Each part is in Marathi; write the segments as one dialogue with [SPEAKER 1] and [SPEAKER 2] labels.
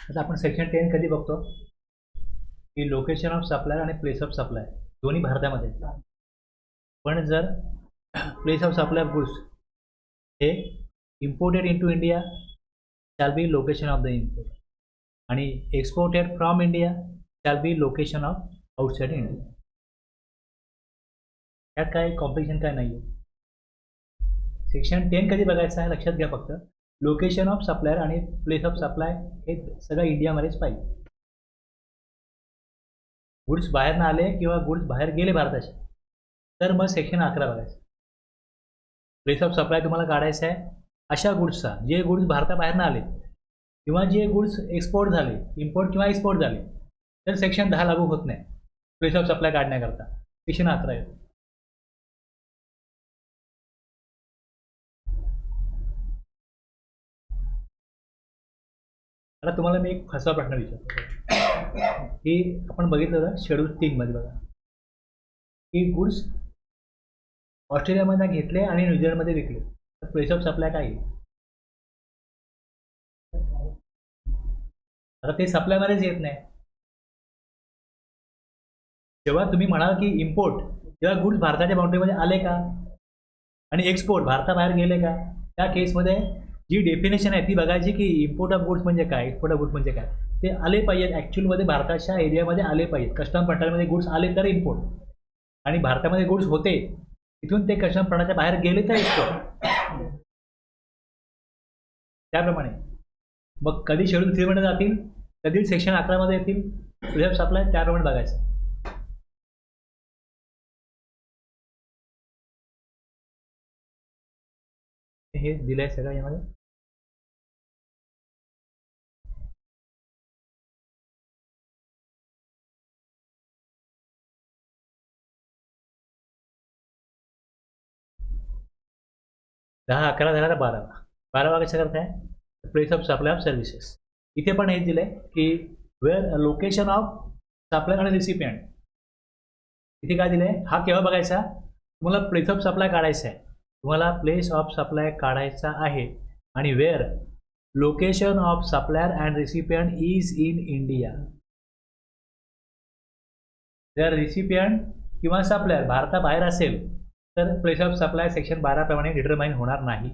[SPEAKER 1] आता आपण सेक्शन 10 कधी बघतो की लोकेशन ऑफ सप्लायर आणि प्लेस ऑफ सप्लाय दोन्ही भारतामध्ये आहेत. पण जर place of supply of goods हे imported into India shall be location of the import आणि exported from India shall be location of outside India. त्यात काय कॉम्प्लिकेशन काय नाही आहे. सेक्शन 10 कधी बघायचं आहे लक्षात घ्या. फक्त लोकेशन ऑफ सप्लायर आणि प्लेस ऑफ सप्लाय हे सगळं इंडियामध्येच पाहिजे. गुड्स बाहेर ना आले किंवा गुड्स बाहेर गेले भारताचे तर मग सेक्शन 11 बघायचं. प्लेस ऑफ सप्लाय तुम्हाला काढायचं आहे अशा गुड्सचा जे गुड्स भारताबाहेर ना आले किंवा जे गुड्स एक्सपोर्ट झाले, इम्पोर्ट किंवा एक्सपोर्ट झाले तर सेक्शन 10 लागू होत नाही प्लेस ऑफ सप्लाय काढण्याकरता. सेक्शन 11 आहे. आता तुम्हाला मी एक फसवा प्रश्न विचारतो की आपण बघितलं होतं शेड्यूल 3 मध्ये बघा की गुड्स ऑस्ट्रेलियामध्ये घेतले आणि न्यूझीलंडमध्ये विकले तर प्लेस ऑफ सप्लाय काय आहे? आता ते सप्लायमध्येच येत नाही. जेव्हा तुम्ही म्हणाल की इम्पोर्ट तेव्हा गुड्स भारताच्या बाउंड्रीमध्ये आले का आणि एक्सपोर्ट भारताबाहेर गेले का त्या केसमध्ये जी डेफिनेशन आहे ती बघायची की इम्पोर्ट ऑफ गुड्स म्हणजे काय, एक्सपोर्ट ऑफ गुड्स म्हणजे काय. ते आले पाहिजेत ॲक्च्युअलमध्ये भारताच्या एरियामध्ये आले पाहिजेत. कस्टम फ्रंटमध्ये गुड्स आले तर इम्पोर्ट आणि भारतामध्ये गुड्स होते तिथून ते कस्टम फ्रंटच्या बाहेर गेले तर एक्सपोर्ट. त्याप्रमाणे मग कधी शेड्यूल 3 मध्ये जातील कधी सेक्शन 11 मध्ये येतील प्लेस ऑफ सप्लाय त्याप्रमाणे बघायचं. हे दिलंय सगळं यामध्ये. दहा 11 झाला तर 12वा कसं करताय place of supply of services. इथे पण हे दिलंय की वेअर लोकेशन ऑफ सप्लाय आणि रिसिपियंट. इथे काय दिलंय हा केव्हा बघायचा तुम्हाला प्लेस ऑफ सप्लाय काढायचा आहे. तुम्हाला प्लेस ऑफ सप्लाय काढायचा आहे आणि where location of supplier and recipient is in India. जर रिसिपियंट किंवा सप्लायर भारताबाहेर असेल तर प्लेस ऑफ सप्लाय सेक्शन 12 प्रमाणे डिटरमाइन होणार नाही.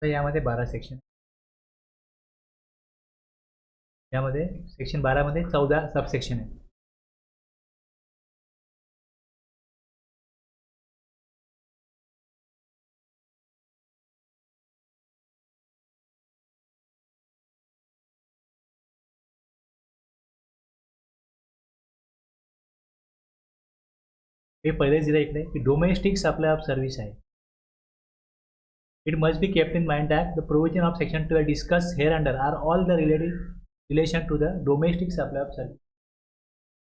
[SPEAKER 1] तर यामध्ये 12 सेक्शन, यामध्ये सेक्शन 12 मध्ये 14 सबसेक्शन आहे. हे पहिलेच दिलं इकडे की डोमेस्टिक सप्लाय ऑफ सर्व्हिस आहे. It must be kept in mind that the provision of section 12 discussed hereunder are all the related relation to the domestic supply of service.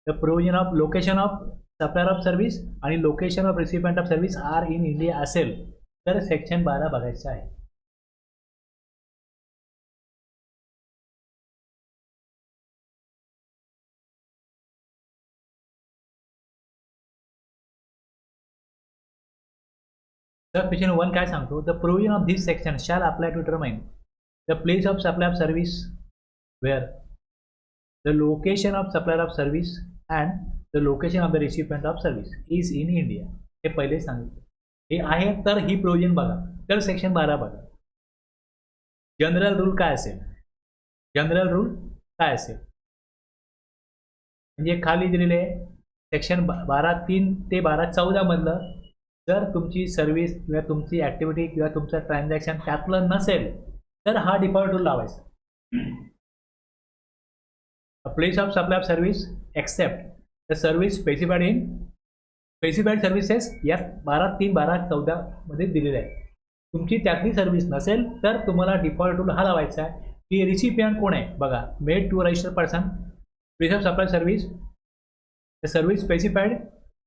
[SPEAKER 1] The provision of location of supplier of service आणि location of recipient of service are in India असेल तर सेक्शन 12 बघायचं आहे. Section 1 काय सांगतो the provision of this section shall apply to determine the place of supply of service where the location of supplier of service and the location of the recipient of service is in India. हे पहिले सांगितलं. हे आहे तर ही प्रोव्हिजन बघा तर सेक्शन 12 बघा. जनरल रूल काय असेल, जनरल रूल काय असेल म्हणजे खाली दिलेले सेक्शन 12(3) ते 12(14) मधलं जर तुमची सर्व्हिस किंवा तुमची ॲक्टिव्हिटी किंवा तुमचं ट्रान्झॅक्शन त्यातलं नसेल तर हा डिफॉल्ट रूल लावायचा. Place of supply of service except the service specified services या 12(3) 12(14) मध्ये दिलेले आहे. तुमची त्यातली सर्व्हिस नसेल तर तुम्हाला डिफॉल्ट रूल हा लावायचा आहे की रिसिपियंट कोण आहे बघा made to registered person place of supply service the service specified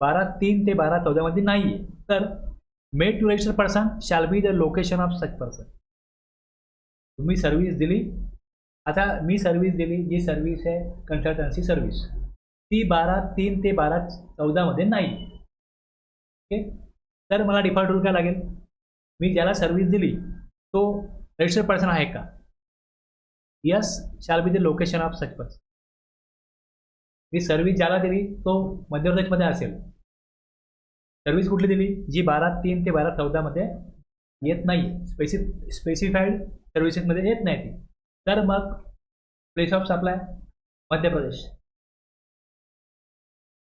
[SPEAKER 1] 12(3) ते 12(14) मध्ये नाही आहे तर made to registered person shall be the location of such person. तुम्ही सर्व्हिस दिली, आता मी सर्व्हिस दिली जी सर्व्हिस आहे कन्सल्टन्सी सर्व्हिस ती 12(3) ते 12(14) मध्ये नाही. ओके तर मला डिफॉल्ट रूल काय लागेल मी ज्याला सर्व्हिस दिली तो रजिस्टर्ड पर्सन आहे का? Yes shall be the location of such person. Me service ज्याला दिली तो मध्य प्रदेशमध्ये असेल. सर्व्हिस कुठली दिली? जी 12/3 ते 12/14 मध्ये येत नाही, स्पेसिफाईड सर्व्हिसेसमध्ये येत नाही ती. तर मग place of supply Madhya Pradesh.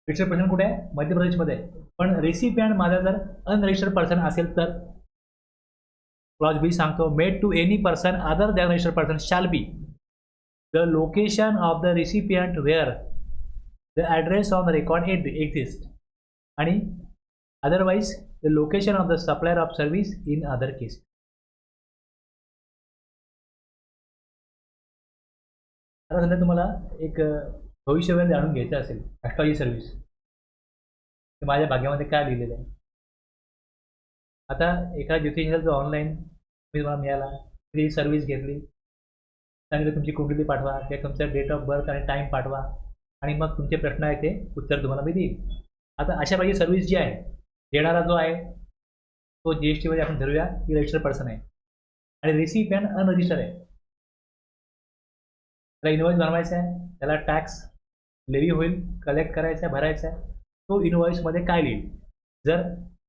[SPEAKER 1] Registered person कुठे आहे? मध्य प्रदेशमध्ये. पण रेसिपियंट माझा जर अनरजिस्टर्ड पर्सन असेल तर क्लॉज बी सांगतो, made to any person other than registered person shall be the location of the recipient where the address on the record exist आणि otherwise the location of the supplier of service in other case. आता सध्या तुम्हाला एक भविष्यवेळ जाणून घ्यायचं असेल ॲस्ट्रॉलॉजी सर्व्हिस, माझ्या भाग्यामध्ये काय लिहिलेलं आहे. आता एका ज्योतिषाचा ऑनलाईन मी तुम्हाला मिळाला, ती सर्व्हिस घेतली, सांगितलं तुमची कुंडली पाठवा किंवा तुमचा डेट ऑफ बर्थ आणि टाईम पाठवा आणि मग तुमचे प्रश्न आहे ते उत्तर तुम्हाला मी देईन. आता अशा पाहिजे सर्व्हिस जी आहे, देणारा जो आहे तो GST मध्ये आपण धरूया की रजिस्टर्ड पर्सन आहे आणि रेसिपियंट अनरजिस्टर्ड आहे. त्याला इनवॉइस बनवायचा आहे, त्याला टॅक्स लेवी होईल, कलेक्ट करायचा आहे, भरायचा आहे. तो इनवॉइसमध्ये काय लिहिल? जर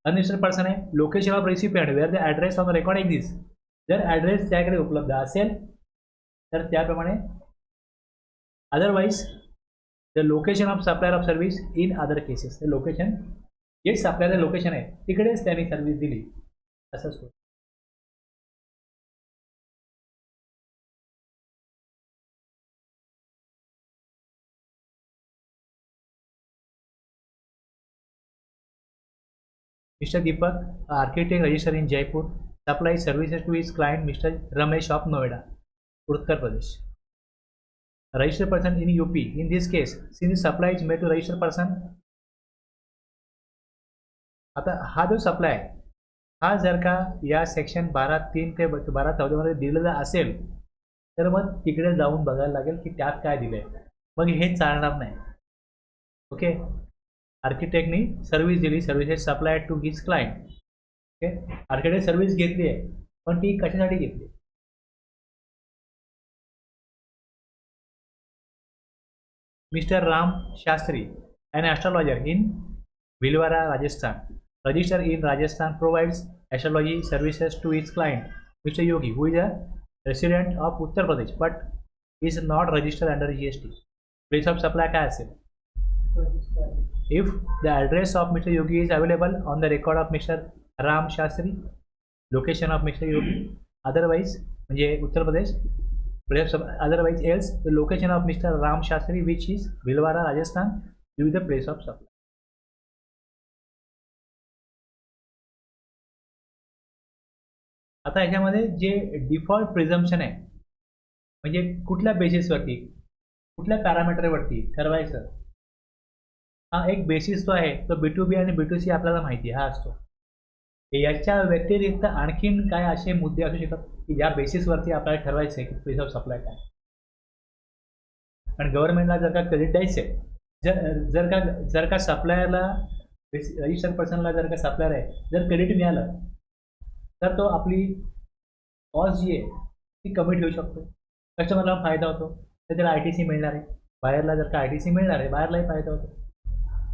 [SPEAKER 1] अनरजिस्टर्ड पर्सन आहे, location of recipient where the address on the record exist. जर ॲड्रेस त्याकडे उपलब्ध असेल तर त्याप्रमाणे otherwise the location of supplier of service in other cases. ते लोकेशन जे सप्लायरचं लोकेशन आहे तिकडेच त्यांनी सर्व्हिस दिली असं असतो. Mr. Deepak, architect registered in Jaipur, supplies services to his client Mr. Ramesh of Noida, Uttar Pradesh. Registered person in UP. In this case, since supply is made to registered person, आता हा जो सप्लाय आहे हा जर का या सेक्शन 12(3) ते 12(14) मध्ये दिलेला असेल तर मग तिकडे जाऊन बघायला लागेल की त्यात काय दिलंय. मग हे चालणार नाही. ओके, आर्किटेक्टनी सर्व्हिस दिली, services supply to his client. Okay, architect service घेतली आहे, पण ती कशासाठी घेतली? Mister Ram Shastri, an astrologer in Bhilwara, Rajasthan, registered in Rajasthan, provides astrology services to his client Mr. Yogi, who is a resident of Uttar Pradesh but is not registered under GST. Place of supply काय असेल? If the address of Mr. Yogi is available on the record of Mr. Ram Shastri, location of Mr. Yogi, otherwise म्हणजे Uttar Pradesh, otherwise else the location of Mr. Ram Shastri which is Bhilwara, Rajasthan will be the place of supply. आता ह्याच्यामध्ये जे डिफॉल्ट प्रिझम्पशन आहे म्हणजे कुठल्या बेसिसवरती, कुठल्या पॅरामीटरवरती ठरवायचं, हा एक बेसिस जो आहे तो B2B आणि B2C आपल्याला माहिती हा असतो. याच्या व्यतिरिक्त आणखीन काय असे मुद्दे असू शकतात की ज्या बेसिसवरती आपल्याला ठरवायचं आहे की प्लेस ऑफ सप्लाय काय. आणि गव्हर्नमेंटला जर का क्रेडिट द्यायचं आहे, जर का सप्लायरला, रजिस्टर्ड पर्सनला जर का सप्लायर आहे जर क्रेडिट मिळालं तर तो आपली कॉस्ट जी आहे ती कमी ठेवू शकतो, कस्टमरला फायदा होतो, तर त्याला ITC मिळणार आहे. बायरला जर का ITC मिळणार आहे, बायरलाही फायदा होतो.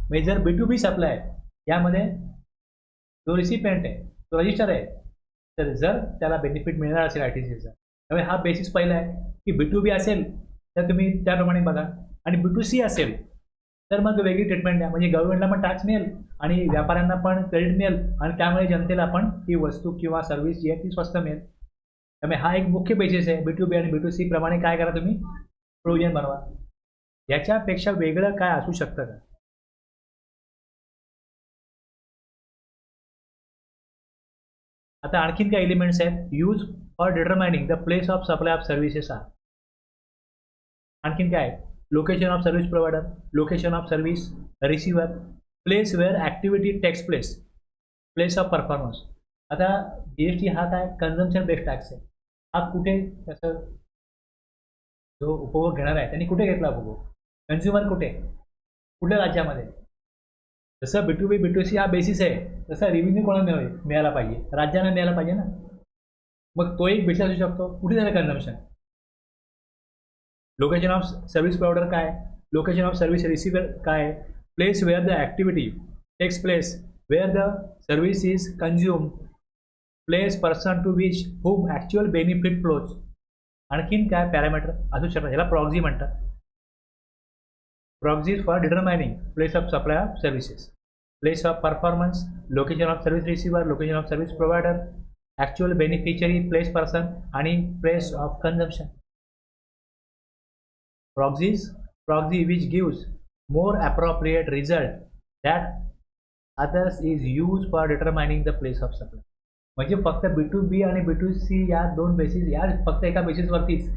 [SPEAKER 1] म्हणजे जर B2B सप्लाय आहे यामध्ये जो रिसिपियंट आहे तो रजिस्टर आहे, तर जर त्याला बेनिफिट मिळणार असेल ITCचा, त्यामुळे हा बेसिस पहिला आहे की B2B असेल तर तुम्ही त्याप्रमाणे बघा आणि B2C असेल तर मग वेगळी ट्रीटमेंट द्या. म्हणजे गव्हर्नमेंटला पण टॅक्स मिळेल आणि व्यापाऱ्यांना पण क्रेडिट मिळेल आणि त्यामुळे जनतेला पण ती वस्तू किंवा सर्व्हिस जी आहे ती स्वस्त मिळेल. त्यामुळे हा एक मुख्य बेसिस आहे. B2B आणि B2C प्रमाणे काय करा, तुम्ही प्रोव्हिजन बनवा. याच्यापेक्षा वेगळं काय असू शकतं का? आता आणखीन काय एलिमेंट्स आहेत? Use for determining the place of supply of services are. आणखीन काय? Location of service provider, location of service receiver, place where activity takes place, place of performance. आता GST हा काय कन्झम्पशन बेस्ड टॅक्स आहे. हा कुठे त्याचं जो उपभोग घेणार आहे त्यांनी कुठे घेतला उपभोग? कन्झ्युमर कुठे, कुठल्या राज्यामध्ये? जसं B2B B2C हा बेसिस आहे, तसा रेव्हेन्यू कोणाला मिळायला पाहिजे, राज्यांना मिळायला पाहिजे ना. मग तो एक बेसिस असू शकतो. कुठे झालं consumption. Location of service provider काय, लोकेशन ऑफ सर्व्हिस रिसिव्हर काय, place where the activity takes place, where the service is consume, place person to which whom actual benefit flows. आणखीन काय पॅरामीटर असू शकतात, ह्याला प्रॉक्झी म्हणतात. Proxy for determining place of supply of services, place of performance, location of service receiver, location of service provider, actual beneficiary, place person आणि place of consumption. Proxy which gives more appropriate result that others is used for determining the place of supply. म्हणजे फक्त B2B आणि B2C या दोन बेसिस, या फक्त एका बेसिसवरतीच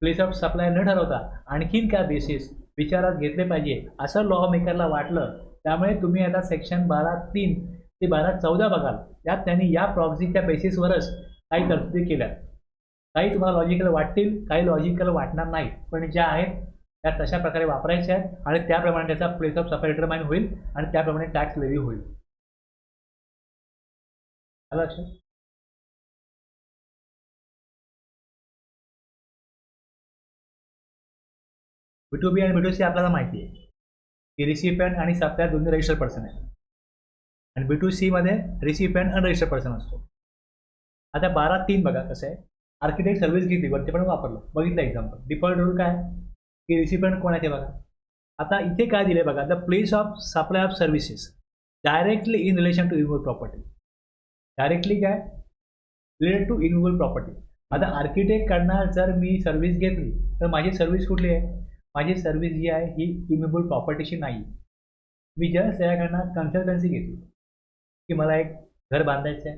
[SPEAKER 1] प्लेस ऑफ सप्लाय न ठरवता आणखीन काय बेसिस विचारात घेतले पाहिजे असं लॉ मेकरला वाटलं. त्यामुळे तुम्ही आता सेक्शन 12(3) ते 12(14) बघाल, त्यात त्यांनी या प्रॉक्झीच्या बेसिसवरच काही तरतुदी केल्या. काही तुम्हाला लॉजिकल वाटतील, काही लॉजिकल वाटणार नाही, पण ज्या आहेत त्या तशा प्रकारे वापरायच्या आहेत आणि त्याप्रमाणे त्याचा प्लेस ऑफ सप्लाय डिटरमाइन होईल आणि त्याप्रमाणे टॅक्स लेव्ही होईल. लक्षात. B2B आणि B2C आपल्याला माहिती आहे की रिसिपियंट आणि सप्लायर दोन्ही रजिस्टर्ड पर्सन आहे आणि B2C मध्ये रिसिपियंट अनरजिस्टर्ड पर्सन असतो. आता 12(3) बघा कसं आहे. आर्किटेक्ट सर्व्हिस घेतली, वरती पण वापरलं, बघितलं एक्झाम्पल. डिफॉल्ट रूल काय की रिसिपियंट कोण आहे ते बघा. आता इथे काय दिले बघा, the place of supply of services directly in relation to involve property. Directly काय रिलेटेड टू इन्व्हॉल्व प्रॉपर्टी. आता आर्किटेक्टकडनं जर मी सर्व्हिस घेतली तर माझी सर्व्हिस कुठली आहे, माझी सर्व्हिस जी आहे ही इन्व्हॉल्व प्रॉपर्टीची नाही. मी जस्ट त्याच्याकडनं कन्सल्टन्सी घेतली की मला एक घर बांधायचं आहे,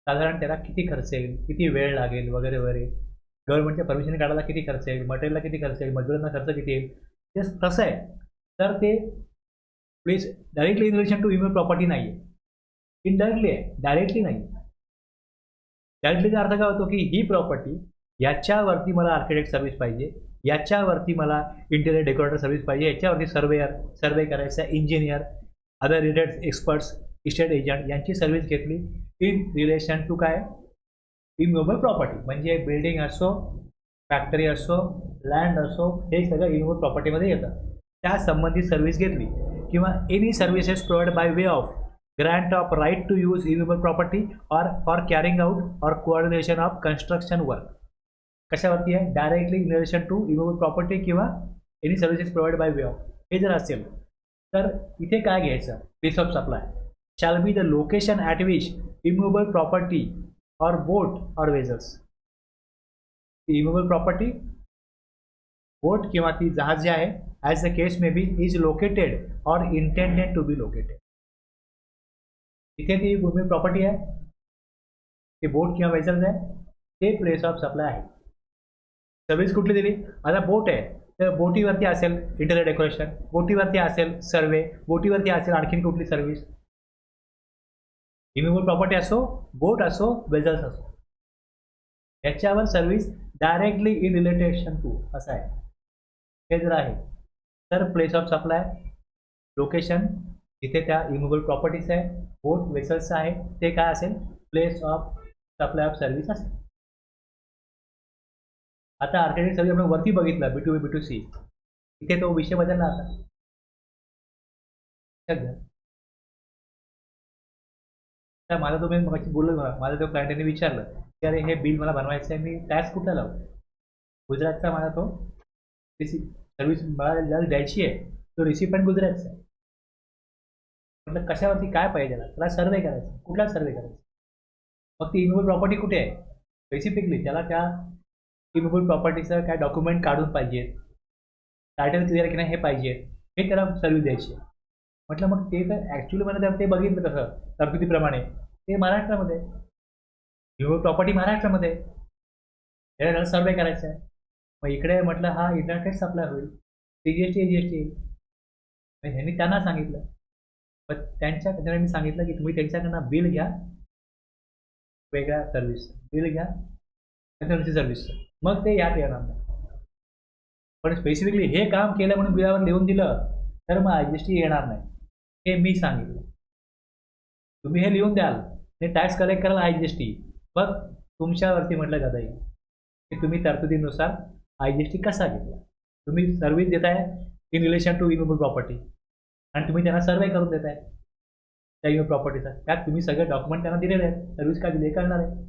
[SPEAKER 1] साधारण त्याला किती खर्च येईल, किती वेळ लागेल वगैरे वगैरे, गव्हर्नमेंटच्या परमिशन काढायला किती खर्च येईल, मटेरियलला किती खर्च येईल, मजुरांना खर्च किती येईल, ते तसं आहे. तर ते please directly in relation to involve property नाही आहे, इनडायरेक्टली आहे, डायरेक्टली नाही. डायरेक्टलीचा अर्थ काय होतो की ही प्रॉपर्टी याच्यावरती मला आर्किटेक्ट सर्व्हिस पाहिजे, याच्यावरती मला इंटेरियर डेकोरेटर सर्व्हिस पाहिजे, याच्यावरती सर्वे करायचा, engineer, other related experts, estate agent यांची सर्व्हिस घेतली इन रिलेशन टू काय इन्व्हॉल्व प्रॉपर्टी. म्हणजे बिल्डिंग असो, फॅक्टरी असो, लँड असो, हे सगळं इन्व्हॉल्व प्रॉपर्टीमध्ये येतं. त्या संबंधित सर्व्हिस घेतली किंवा any services provide by way of grant of right to use involve property or for carrying out or coordination of construction work. कशावरती आहे, directly in relation to involve property किंवा any services provide by way of. हे जर असेल तर इथे काय घ्यायचं, place of supply shall be the location at which immovable property or boat or vessels. Immovable property, boat किंवा ती जहाज जे आहे, as the case may be, is located or intended to be located. इथे ती इम्मूवेबल प्रॉपर्टी आहे, ते बोट किंवा वेसल्स आहे, ते प्लेस ऑफ सप्लाय आहे. सर्व्हिस कुठली दिली, आता बोट आहे तर बोटीवरती असेल इंटेरियर डेकोरेशन, बोटीवरती असेल सर्वे, बोटीवरती असेल आणखीन कुठली सर्व्हिस. इम्यूवेबल प्रॉपर्टी असो, बोट असो, वेजल्स असो, याच्यावर सर्व्हिस डायरेक्टली इन रिलेटेशन टू असं आहे. हे जर आहे तर प्लेस ऑफ सप्लाय लोकेशन जिथे त्या इम्यूवेबल प्रॉपर्टीज आहे, बोट वेसल्स आहे, ते काय असेल, place of supply of service असेल. आता आर्किटेक्ट सर्व्हिस आपण वरती बघितलं B2B B2C, इथे तो विषय बदलला. आता माझा तुम्ही मग बोललो मला, माझा तो क्लायंटने विचारलं की अरे हे बिल मला बनवायचं आहे, मी टॅक्स कुठला लावू. गुजरातचा माझा तो सर्व्हिस मला ज्याला द्यायची आहे तो रिसिपियंट गुजरातचा आहे. म्हटलं कशावरती काय पाहिजे त्याला सर्वे करायचा, कुठला सर्वे करायचा, मग ती इम्यूवेबल प्रॉपर्टी कुठे आहे, स्पेसिफिकली त्याला त्या इम्यूवेबल प्रॉपर्टीचं काय डॉक्युमेंट काढून पाहिजे, टायटल क्लिअर की नाही हे पाहिजे, हे त्याला सर्व्हिस द्यायची आहे. म्हटलं मग ते तर ॲक्च्युली मला ते बघितलं कसं तरतुदीप्रमाणे ते महाराष्ट्रामध्ये इम्यूवेबल प्रॉपर्टी महाराष्ट्रामध्ये त्याला सर्वे करायचं आहे. मग इकडे म्हटलं हा इंटरनेट सप्लाय होईल, CGST AGST येईल. मग ह्यांनी त्यांना सांगितलं, पण त्यांनी सांगितलं की तुम्ही त्यांच्याकडनं बिल घ्या, वेगळ्या सर्व्हिस बिल घ्या त्यांची सर्व्हिस, मग ते यात येणार नाही. पण स्पेसिफिकली हे काम केलं म्हणून बिलावर लिहून दिलं तर मग IGST येणार नाही. हे मी सांगितलं. तुम्ही हे लिहून द्याल आणि टॅक्स कलेक्ट कराल IGST. मग तुमच्यावरती म्हटलं जाता येईल की तुम्ही तरतुदीनुसार IGST कसा घेतला. तुम्ही सर्व्हिस देताय in relation to immovable property आणि तुम्ही त्यांना सर्वे करून देताय त्या इमोबल प्रॉपर्टीचा. त्यात तुम्ही सगळे डॉक्युमेंट त्यांना दिलेले आहेत. सर्व्हिस काय दिली करणार आहे.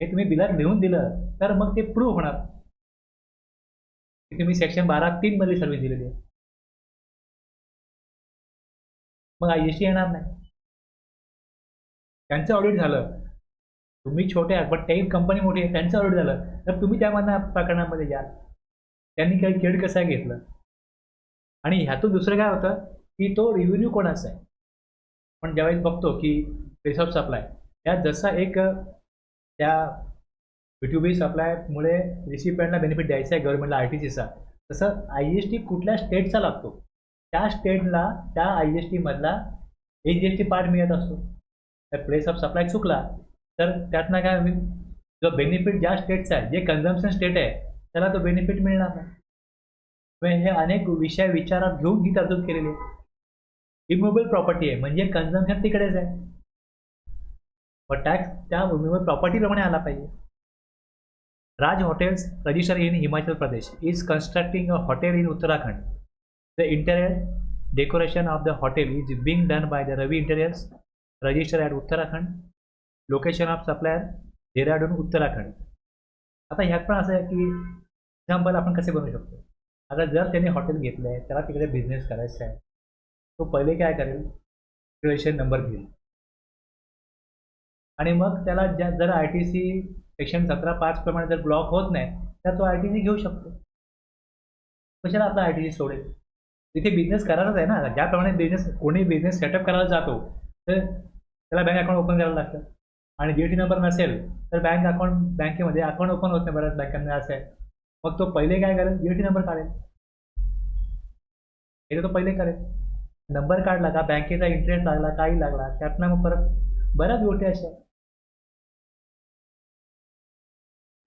[SPEAKER 1] हे तुम्ही बिलात लिहून दिलं तर मग ते प्रूव्ह होणार की तुम्ही सेक्शन 12(3) मध्ये सर्व्हिस दिलेली आहे. मग IGST येणार नाही. त्यांचं ऑडिट झालं, तुम्ही छोटे आहात पण काही कंपनी मोठी आहे, त्यांचं ऑडिट झालं तर तुम्ही त्या प्रकरणामध्ये या त्यांनी काही क्रेडिट कसं घेतलं. आणि ह्यातून दुसरं काय होतं की तो रिव्हेन्यू कोणाचा आहे. पण ज्यावेळेस बघतो की प्लेस ऑफ सप्लाय यात जसा एक त्या B2B सप्लायमुळे रिसिपेंटला बेनिफिट द्यायचा आहे गव्हर्नमेंटला RTCचा, तसं IGST कुठल्या स्टेटचा लागतो त्या स्टेटला त्या IGST मधला AGST पार्ट मिळत असतो. तर प्लेस ऑफ सप्लाय चुकला तर त्यातनं काय होईल, जो बेनिफिट ज्या स्टेटचा आहे, जे कन्झम्पशन स्टेट आहे त्याला तो बेनिफिट मिळणार नाही. हे अनेक विषय विचारात घेऊन ही तरतूद केलेली आहे. इमोबल प्रॉपर्टी आहे म्हणजे कन्झम्पशन तिकडेच आहे, पण टॅक्स त्या इमोबल प्रॉपर्टीप्रमाणे आला पाहिजे. Raj Hotels registered in Himachal Pradesh is constructing a hotel in Uttarakhand. The interior decoration of the hotel is being done by the Ravi Interiors, registered at Uttarakhand. Location of supplier Dehradun, Uttarakhand. आता ह्यात पण असं आहे की एक्झाम्पल आपण कसे बनवू शकतो. आता जर त्याने हॉटेल घेतलं आहे, त्याला तिकडे बिझनेस करायचा आहे, तो पहिले काय करेल, रजिस्ट्रेशन नंबर घेईल आणि मग त्याला जर ITC सेक्शन 17(5) प्रमाणे जर ब्लॉक होत नाही तर तो ITC घेऊ शकतो. कशाला आपला ITC सोडेल. तिथे बिझनेस करायलाच आहे ना. ज्याप्रमाणे कोणी बिझनेस सेटअप करायला जातो तर त्याला बँक अकाउंट ओपन करायला लागतं आणि GST नंबर नसेल तर बँकेमध्ये अकाउंट ओपन होत नाही. बऱ्याच बँकांना असं आहे. मग तो पहिले काय करेल, GST नंबर काढेल. हे तो पहिले करेल. नंबर काढला का बँकेचा इंटरेस्ट लागला, काही लागला, त्यातनं मग परत बऱ्याच गोष्टी अशा.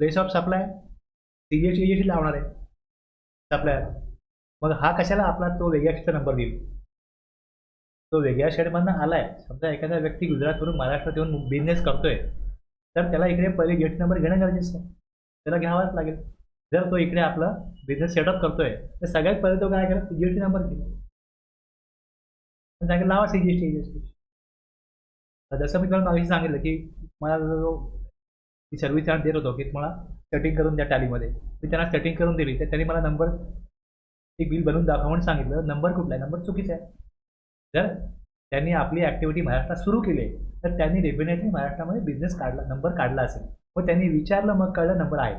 [SPEAKER 1] प्लेस ऑफ सप्लाय CGST लावणार आहे सप्लायर. मग हा कशाला आपला तो वेगळ्या स्टेटचा नंबर देईल. तो वेगळ्या स्टेटमधनं आलाय. समजा एखादा व्यक्ती गुजरातवरून महाराष्ट्रात येऊन बिझनेस करतोय तर त्याला इकडे पहिले GST नंबर घेणं गरजेचं आहे. त्याला घ्यावाच लागेल. जर तो इकडे आपला बिझनेस सेटअप करतोय तर सगळ्यात पहिले तो काय करेल, GST नंबर घेईल. सांगेल लावा CGST. जसं मी तुम्हाला मागे सांगितलं की मला जो सर्व्हिस चार्ज देत होतो की मला सेटिंग करून द्या टॅलीमध्ये, मी त्यांना सेटिंग करून दिली तर त्यांनी मला नंबर एक बिल बनवून दाखवा म्हणून सांगितलं. नंबर कुठला आहे, नंबर चुकीचा आहे. जर त्यांनी आपली ॲक्टिव्हिटी महाराष्ट्रात सुरू केली तर त्यांनी डेफिनेटली महाराष्ट्रामध्ये बिझनेस काढला, नंबर काढला असेल. मग त्यांनी विचारलं, मग कळलं नंबर आहे,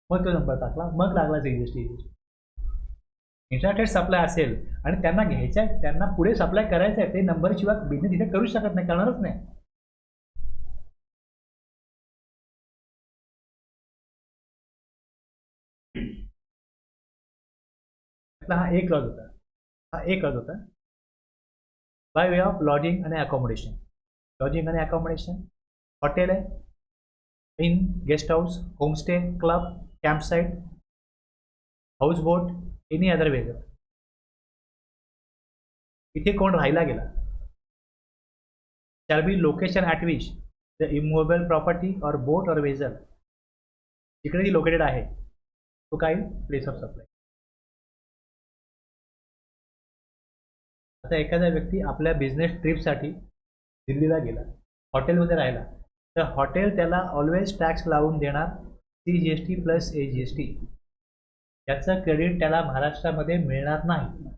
[SPEAKER 1] मग तो नंबर टाकला, मग लागला CGST. इंटरनेट सप्लाय असेल आणि त्यांना घ्यायचं आहे, त्यांना पुढे सप्लाय करायचं आहे, ते नंबरशिवाय बिझनेस इथे करूच शकत नाही, करणारच नाही. हा एक लॉज होता बाय वे ऑफ लॉजिंग आणि अकॉमोडेशन. लॉजिंग आणि अकॉमोडेशन हॉटेल आहे, inn, guest house, homestay, club, campsite, house boat, any other वेगळं. इथे कोण राहायला गेला shall be location at which the immovable property or boat or vessel जिकडे ती लोकेटेड आहे तो काय प्लेस ऑफ सप्लाय. आता एखादा व्यक्ती आपल्या बिझनेस ट्रिपसाठी दिल्लीला गेला, हॉटेलमध्ये राहिला, तर हॉटेल त्याला ऑलवेज टॅक्स लावून देणार CGST प्लस AGST. याचं क्रेडिट त्याला महाराष्ट्रामध्ये मिळणार नाही.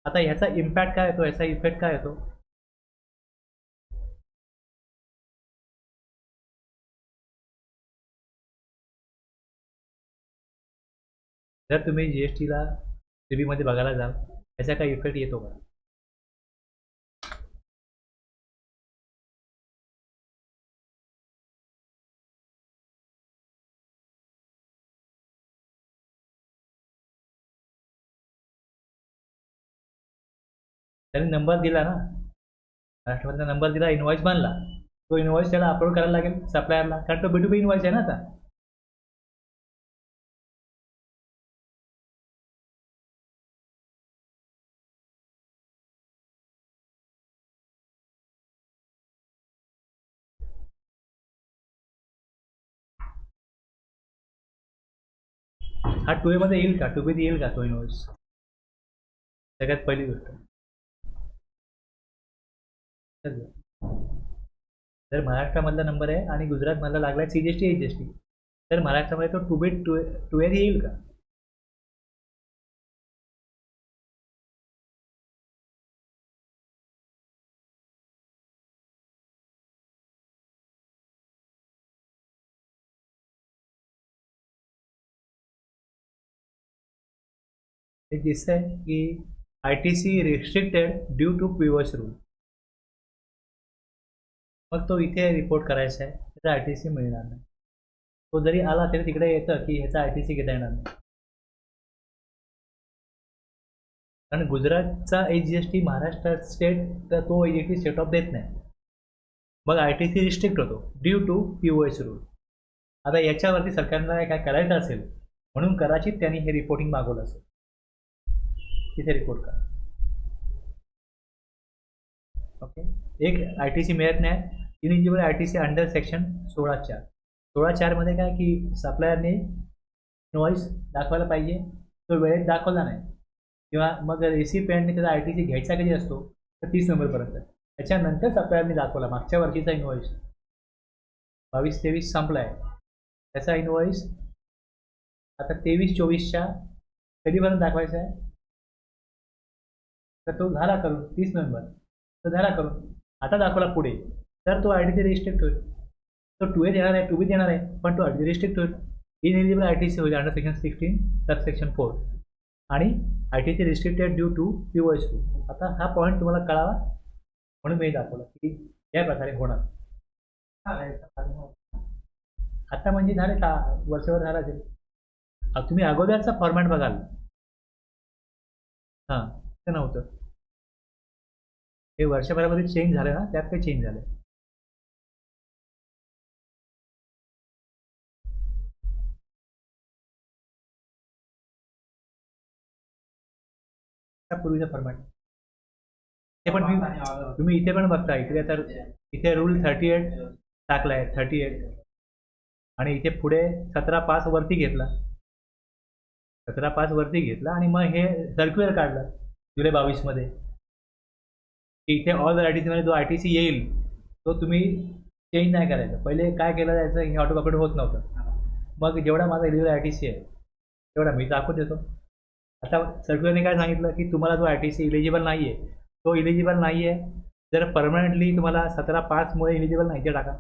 [SPEAKER 1] आता ह्याचा इम्पॅक्ट काय येतो, याचा इफेक्ट काय येतो. जर तुम्ही GSTला CBमध्ये बघायला जाल याचा काही इफेक्ट येतो का. त्यांनी नंबर दिला ना, महाराष्ट्रामधला नंबर दिला, इनवॉइस बनला, तो इनवॉइस त्याला अपलोड करायला लागेल सप्लायरला, कारण तो B2B इनवॉइस आहे ना. आता हा 2A मध्ये येईल का, 2B येईल का तो इनवॉइस, सगळ्यात पहिली गोष्ट. जर महाराष्ट्रामधला नंबर आहे आणि गुजरातमधला लागला CGST HST, तर महाराष्ट्रामध्ये तो 2B 2A येईल का. हे दिसतंय की ITC restricted due to POS rule. मग तो इथे रिपोर्ट करायचा आहे, त्याचा ITC मिळणार नाही. तो जरी आला तरी तिकडे येतं की ह्याचा ITC घेता येणार नाही, कारण गुजरातचा HGST महाराष्ट्र स्टेट, तर तो HGST सेट ऑफ देत नाही. मग ITC रिस्ट्रिक्ट होतो ड्यू टू पीओएस रूल. आता याच्यावरती सरकारला काय करायचं असेल म्हणून कदाचित त्यांनी हे रिपोर्टिंग मागवलं असेल, तिथे रिपोर्ट करा. ओके, एक ITC मिळत नाही, इलिजिबल ITC अंडर सेक्शन 16(4). 16(4) मध्ये काय की सप्लायरने इनवॉइस दाखवायला पाहिजे, तो वेळेत दाखवला नाही, किंवा मग रेसिपियंटने त्याचा ITC घ्यायचा कधी असतो तर 30 नोव्हेंबरपर्यंत. त्याच्यानंतर सप्लायरने दाखवला मागच्या वर्षीचा इनवॉइस 22-23 संपला आहे, त्याचा इनवॉइस आता 23-24च्या कधीपर्यंत दाखवायचा आहे, तर तो झाला करून 30 नोव्हेंबर, तो झाला करून आता दाखवला पुढे, तर तो ITC रिस्ट्रिक्ट होईल. तो 2A देणार आहे, 2B देणार आहे, पण तो रिस्ट्रिक्ट होईल. इनएलिजिबल ITC होईल अंडर सेक्शन 16 सबसेक्शन 4, आणि ITC restricted due to POS rule. आता हा पॉईंट तुम्हाला कळावा म्हणून मी दाखवलं की या प्रकारे होणार. आता म्हणजे झाले का वर्षभर झाला असेल. तुम्ही अगोदरचा फॉर्मॅट बघाल, हां ते नव्हतं, हे वर्षभरामध्ये चेंज झालं ना, त्यात काही चेंज झालं. पूर्वीचा फॉर्मॅट ते पण तुम्ही इथे पण बघता, इथे तर इथे रूल 38 टाकला आहे, 38, आणि इथे पुढे 17(5) वरती घेतला, 17(5) वरती घेतला, आणि मग हे सर्क्युलर काढलं जुलै 22 मध्ये की इथे ऑल ITC मध्ये जो ITC येईल तो तुम्ही चेंज नाही करायचा. पहिले काय केलं जायचं, हे ऑटो अपडेट होत नव्हतं. मग जेवढा माझा इलिजिबल ITC आहे तेवढा मी दाखवत देतो. आता सर्क्युलरने काय सांगितलं की तुम्हाला जो ITC इलिजिबल नाही आहे तो इलिजिबल नाही आहे, जर परमनंटली तुम्हाला 17(5) मुळे इलिजिबल नाही ते टाका.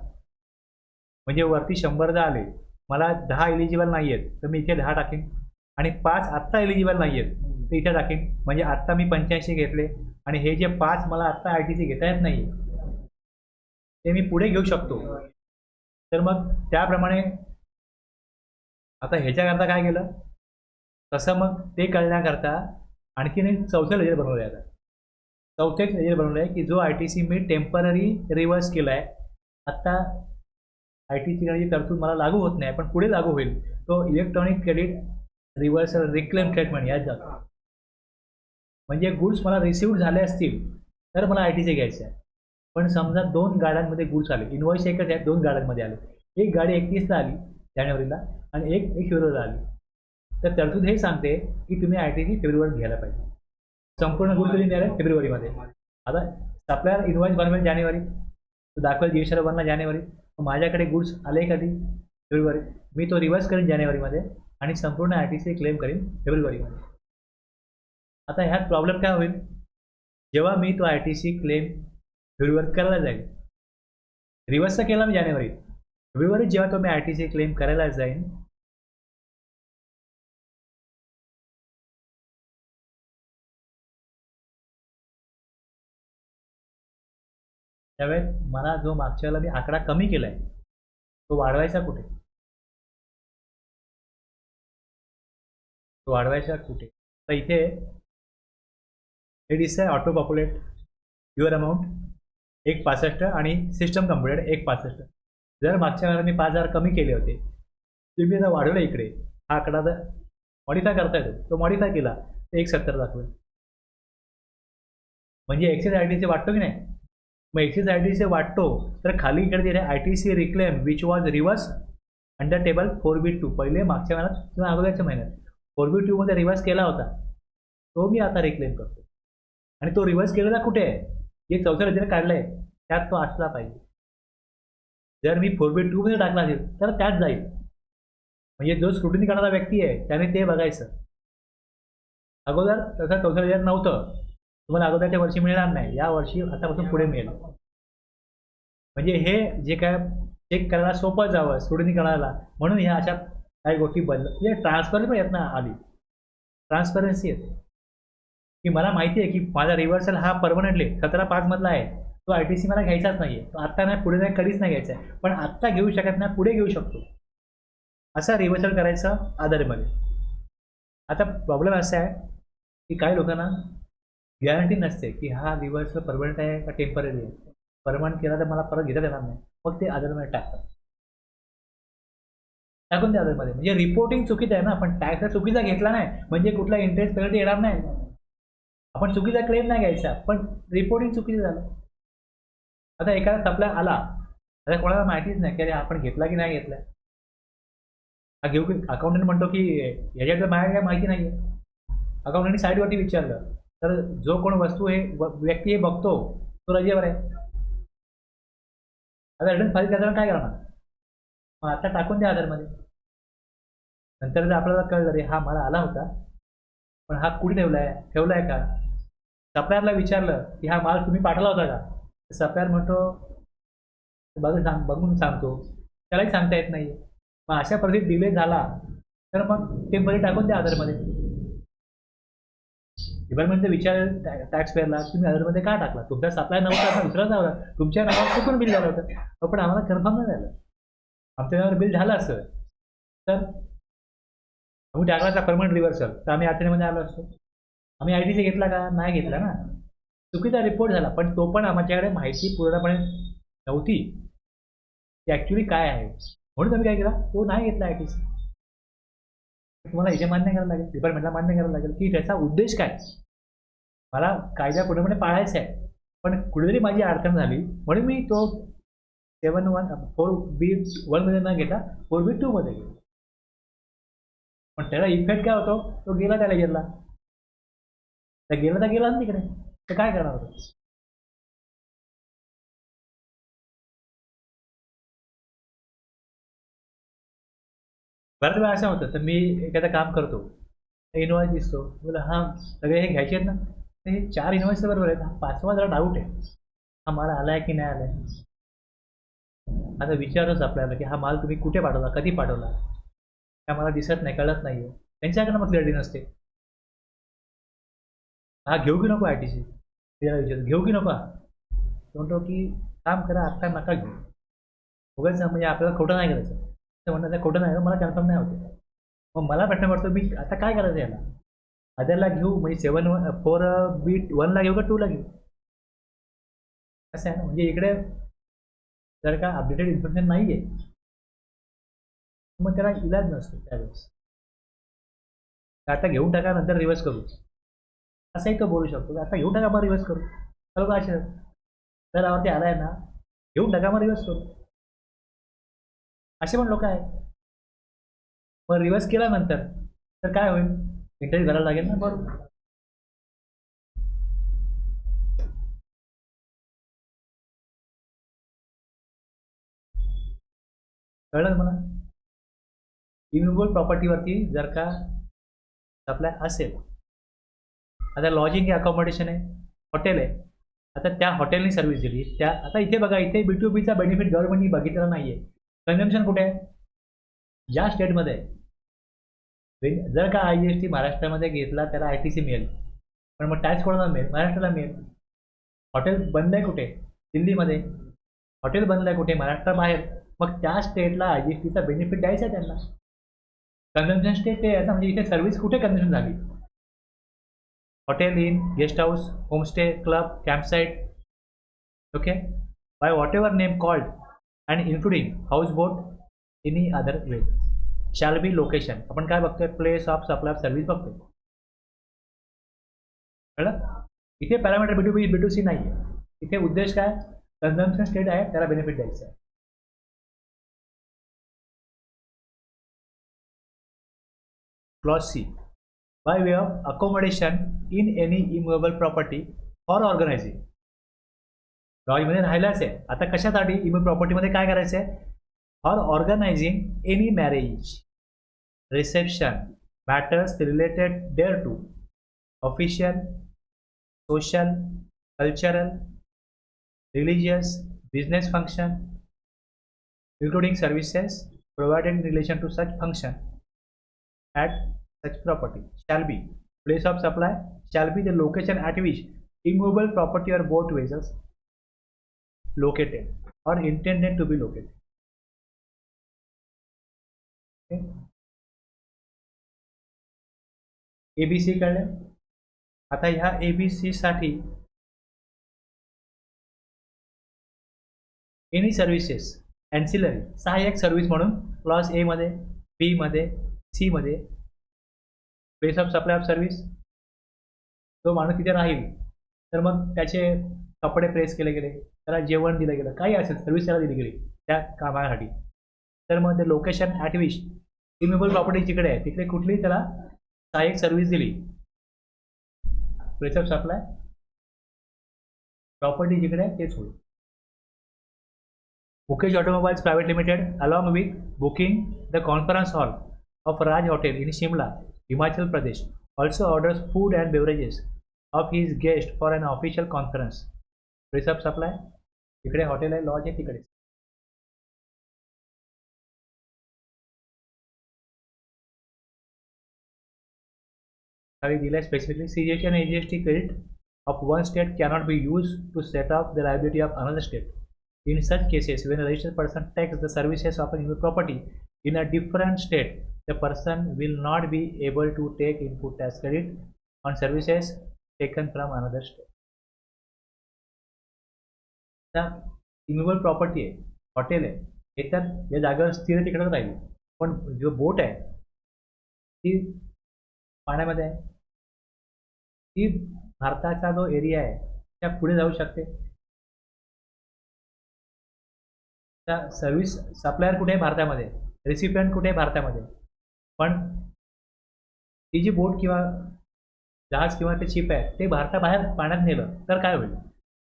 [SPEAKER 1] म्हणजे वरती 100 आले, मला 10 इलिजिबल नाही आहेत तर मी इथे 10 टाकेन, आणि 5 आत्ता इलिजिबल नाही आहेत तर इथे टाकेन. म्हणजे आत्ता मी 85 घेतले, आणि हे जे 5 मला आत्ता ITC घेता येत नाही ते मी पुढे घेऊ शकतो. तर मग त्याप्रमाणे आता ह्याच्याकरता काय केलं, तसं मग ते करण्याकरता आणखीन एक चौथं लेजर बनवलं आहे. आता चौथे लेजर बनवलं आहे की जो ITC मी टेम्पररी रिव्हर्स केला आहे, आत्ता ITC ची तरतूद मला लागू होत नाही पण पुढे लागू होईल, तो electronic credit reversal reclaim treatment यात जातो. म्हणजे गुड्स मला रिसिव्ह झाले असतील तर मला ITC घ्यायचं आहे, पण समजा 2 गाड्यांमध्ये गुड्स आले, इनवॉइस एकच आहे, 2 गाड्यांमध्ये आले, एक गाडी 31ला आली जानेवारीला आणि एक फेब्रुवारीला आली, तर तरतूद हे सांगते की तुम्ही ITC फेब्रुवारीत घ्यायला पाहिजे. संपूर्ण गुड कधी द्यायला फेब्रुवारीमध्ये. आता सप्लायर इनवॉइस बनवेल जानेवारी, तो दाखवेल GST बनला जानेवारी, माझ्याकडे गुड्स आले कधी फेब्रुवारी, मी तो रिव्हर्स करेन जानेवारीमध्ये आणि संपूर्ण ITC क्लेम करेन फेब्रुवारीमध्ये. आता ह्यात प्रॉब्लेम काय होईल, जेव्हा मी तो ITC क्लेम फेब्रुवारीत करायला जाईल, रिव्हर्सचा केला मी जानेवारीत, फेब्रुवारीत जेव्हा तो मी ITC क्लेम करायला जाईन त्यावेळेस मला जो मागच्या वेळेला मी आकडा कमी केला आहे तो वाढवायचा कुठे, तो वाढवायचा कुठे. तर इथे हे दिसतंय ऑटो पॉप्युलेट युअर अमाऊंट 165 आणि सिस्टम कम्प्युटेड 165. जर मागच्या वेळेला मी 5,000 कमी केले होते, ते मी आता वाढवलं इकडे, हा आकडा जर मॉडिफाय करता येतो, तो मॉडिफाय केला तर 170 दाखवेल. म्हणजे एक्सेस ITC वाटतो की नाही, मग एक्सेस ITC वाटतो तर खाली इकडे दिले ITC reclaim which was reverse under table 4B2, पहिले मागच्या महिन्यात किंवा अगोदरच्या महिन्यात 4B2 मध्ये रिव्हर्स केला होता तो मी आता रिक्लेम करतो. आणि तो रिव्हर्स केलेला कुठे आहे, जे चौथ्या रजेला काढलंय त्यात तो असला पाहिजे. जर मी 4B2 मध्ये टाकला असेल तर त्यात जाईल. म्हणजे जो स्क्रुटिनी करणारा व्यक्ती आहे त्याने ते बघायचं. अगोदर तसं चौथ्या रजेला नव्हतं, तुम्हाला अगोदरच्या वर्षी मिळणार नाही, या वर्षी आतापासून पुढे मिळेल. म्हणजे हे जे काय चेक करायला सोपं जावं स्टुडंटनी करायला, म्हणून ह्या अशा काही गोष्टी म्हणजे ट्रान्सपरन्सी पण येत ना आली. ट्रान्सपरन्सी येते की मला माहिती आहे की माझा रिव्हर्सल हा परमनंटली 17/5 मधला आहे, तो ITC मला घ्यायचाच नाहीये, तो आत्ता नाही पुढे नाही कधीच नाही घ्यायचा आहे, पण आत्ता घेऊ शकत नाही पुढे घेऊ शकतो, असा रिव्हर्सल करायचा आधारमध्ये. आता प्रॉब्लेम असा आहे की काही लोकांना गॅरंटी नसते की हा रिव्हर्सल परमनंट आहे का टेम्पररी आहे. परमनंट केला तर मला परत घेता येणार नाही, मग ते आधारमध्ये टाकतात. टाकून द्या आधारमध्ये, म्हणजे रिपोर्टिंग चुकीचं आहे ना, पण टॅक्स चुकीचा घेतला नाही म्हणजे कुठला इंटरेस्ट पेनल्टी येणार नाही. आपण चुकीचा क्लेम नाही घ्यायचा, पण रिपोर्टिंग चुकीचं झालं. आता एखादा सप्लाय आला, आता कोणाला माहितीच नाही की अरे आपण घेतला की नाही घेतला. हा घेऊ की अकाउंटंट म्हणतो की याच्यातलं माझ्या काय माहिती नाही आहे. अकाउंटंटनी साईडवरती विचारलं तर जो कोण वस्तू हे व्यक्ती हे बघतो तो रजेवर आहे. आता रिटर्न फाईल करताना काय करणार, मग आता टाकून द्या आधारमध्ये. नंतर जर आपल्याला कळलं रे हा मला आला होता पण हा कुठे ठेवलाय का, सप्लायरला विचारलं की हा माल तुम्ही पाठवला होता का, सप्लायर म्हणतो बघून सांगतो, त्यालाही सांगता येत नाही. मग अशा परिस्थितीत डिले झाला तर मग टेम्पररी टाकून द्या आधारमध्ये. डिपार्टमेंटचा विचार टॅक्स पेअरला तुम्ही आधारमध्ये का टाकला, तुमचा सप्लाय नव्हता दुसरा नव्हता, तुमच्या नावावर चुकून बिल झालं होतं, पण आम्हाला कन्फर्म नाही झालं, आमच्या नावावर बिल झालं असं तर आम्ही टाकला परमनंट रिव्हर्सल तर आम्ही आचरणीमध्ये आलो असतो. आम्ही ITC घेतला का नाही घेतला ना, चुकीचा रिपोर्ट झाला, पण तो पण आमच्याकडे माहिती पूर्णपणे नव्हती की ॲक्च्युली काय आहे, म्हणून आम्ही काय केला तो नाही घेतला ITC. तुम्हाला इथे मान्य करायला लागेल, डिपार्टमेंटला मान्य करायला लागेल की त्याचा उद्देश काय, मला कायदा पूर्णपणे पाळायचा आहे, पण कुठेतरी माझी अडचण झाली म्हणून मी तो 4B1 मध्ये न घेता 4B2 मध्ये गेलो. पण त्याला इफेक्ट काय होतो, तो गेला त्याला गेला तर गेला ना तिकडे, तर काय करणार होतं. बऱ्याच वेळा असं होतं, तर मी एखादं काम करतो, इनवॉइस दिसतो, बोला हां सगळे हे घ्यायचे आहेत ना, तर हे 4 इनवॉइस बरोबर आहेत, हा 5वा जरा डाऊट आहे, हा माल आलाय की नाही आलाय. आता विचारच आपल्याला की हा माल तुम्ही कुठे पाठवला, कधी पाठवला, त्या मला दिसत नाही, कळत नाहीये, त्यांच्याकडनं मग क्लिअरिटी नसते. हा घेऊ की नको ITC, त्याला विचारतो घेऊ की नको, म्हणतो की काम करा आत्ता नका घेऊ, उगाच म्हणजे आपल्याला खोटं नाही करायचं. तर म्हणणं खोटं नाही मला कन्फर्म नाही होतं. मग मला प्रश्न पडतो मी आता काय करायचं याला, अदरला घेऊ म्हणजे 4B1 घेऊ का 2 घेऊ, असं आहे ना. म्हणजे इकडे जर का अपडेटेड इन्फॉर्मेशन नाही आहे मग त्याला इलाज नसतो त्यावेळेस. आता घेऊन टाका नंतर रिव्हर्स करू, असंही तो बोलू शकतो. आता घेऊन टाका मग रिव्हर्स करू, चला का असे तर आवडते आलाय ना, घेऊन टाका मग रिव्हर्स करू, असे पण लोक आहेत. मग रिव्हर्स केल्यानंतर तर काय होईल, इंटरव्ह्यू करायला लागेल ना. बरोबर, कळलं मला. इम्युबल प्रॉपर्टीवरती जर का सप्लाय असेल, आता लॉजिंग आहे, अकॉमोडेशन आहे, हॉटेल आहे, आता त्या हॉटेलनी सर्व्हिस दिली, त्या आता इथे बघा इथे B2Bचा बेनिफिट गव्हर्नमेंटनी बघितलेला नाहीये. कन्झम्पशन कुठे आहे, ज्या स्टेटमध्ये जर का IGST महाराष्ट्रामध्ये घेतला त्याला ITC मिळेल, पण मग टॅक्स कोणाला मिळेल, महाराष्ट्राला मिळेल. हॉटेल बंद आहे कुठे, दिल्लीमध्ये, हॉटेल बंद आहे कुठे, महाराष्ट्राबाहेर, मग त्या स्टेटला IGSTचा बेनिफिट द्यायचा आहे त्यांना. कन्झम्पशन स्टेट ते याचा म्हणजे इथे सर्व्हिस कुठे कन्झम्पन झाली, hotel, inn, guest house, homestay, club, campsite, okay, by whatever name called and including house boat any other way shall be location. आपण काय बघतोय, place of supply of service बघतोय, कळलं. इथे पॅरामीटर B2B B2C नाही आहे, इथे उद्देश काय, कन्झम्पशन स्टेट आहे त्याला बेनिफिट द्यायचं आहे. Clause C by way of accommodation in any immovable property for organising. लॉजमध्ये राहायलाच आहे. आता कशासाठी इमूवेबल प्रॉपर्टीमध्ये काय करायचं आहे? For organising any marriage, reception, matters related thereto, official, social, cultural, religious, business function, including services provided in relation to such function at such property, shall be place of supply, shall be the location at which immovable property or boat vessels located or intended to be located. Okay. ABC कळलं. आता ह्या ABC साठी एनी सर्व्हिसेस अँसिलरी सहाय्यक सर्व्हिस म्हणून क्लॉज ए मध्ये, बी मध्ये, सी मध्ये place of supply of service. जो माणूस तिथे राहील तर मग त्याचे कपडे प्रेस केले गेले, त्याला जेवण दिलं गेलं, काही असेल सर्व्हिस त्याला दिली गेली त्या कामासाठी, तर मग ते लोकेशन ॲट विच इम्युएबल प्रॉपर्टी जिकडे आहे तिकडे कुठली त्याला सहाय्यक सर्व्हिस दिली. प्लेस ऑफ सप्लाय प्रॉपर्टी जिकडे आहे तेच होईल. Mukesh Automobiles Private Limited, along with booking the conference hall of Raj Hotel in Shimla, Himachal Pradesh, also orders food and beverages of his guests for an official conference. Place of supply, इकडे हॉटेल आहे, लॉज आहे तिकडे. दिलाय specifically CGST and AGST credit of one state cannot be used to set off the liability of another state. In such cases, when a registered person takes the services of a property in a different state, the person will not be able to take input tax credit on services taken from another state. Immovable property आहे, हॉटेल आहे, हे तर या जागेवर स्थिर तिकडे राहील, पण जो बोट आहे ती पाण्यामध्ये आहे, ती भारताचा जो एरिया आहे त्या पुढे जाऊ शकते. सर्व्हिस सप्लायर कुठे आहे भारतामध्ये, रेसिपियंट कुठे आहे भारतामध्ये, पण ती जी बोट किंवा जहाज किंवा ते शिप आहे ते भारताबाहेर पाण्यात नेलं तर काय होईल?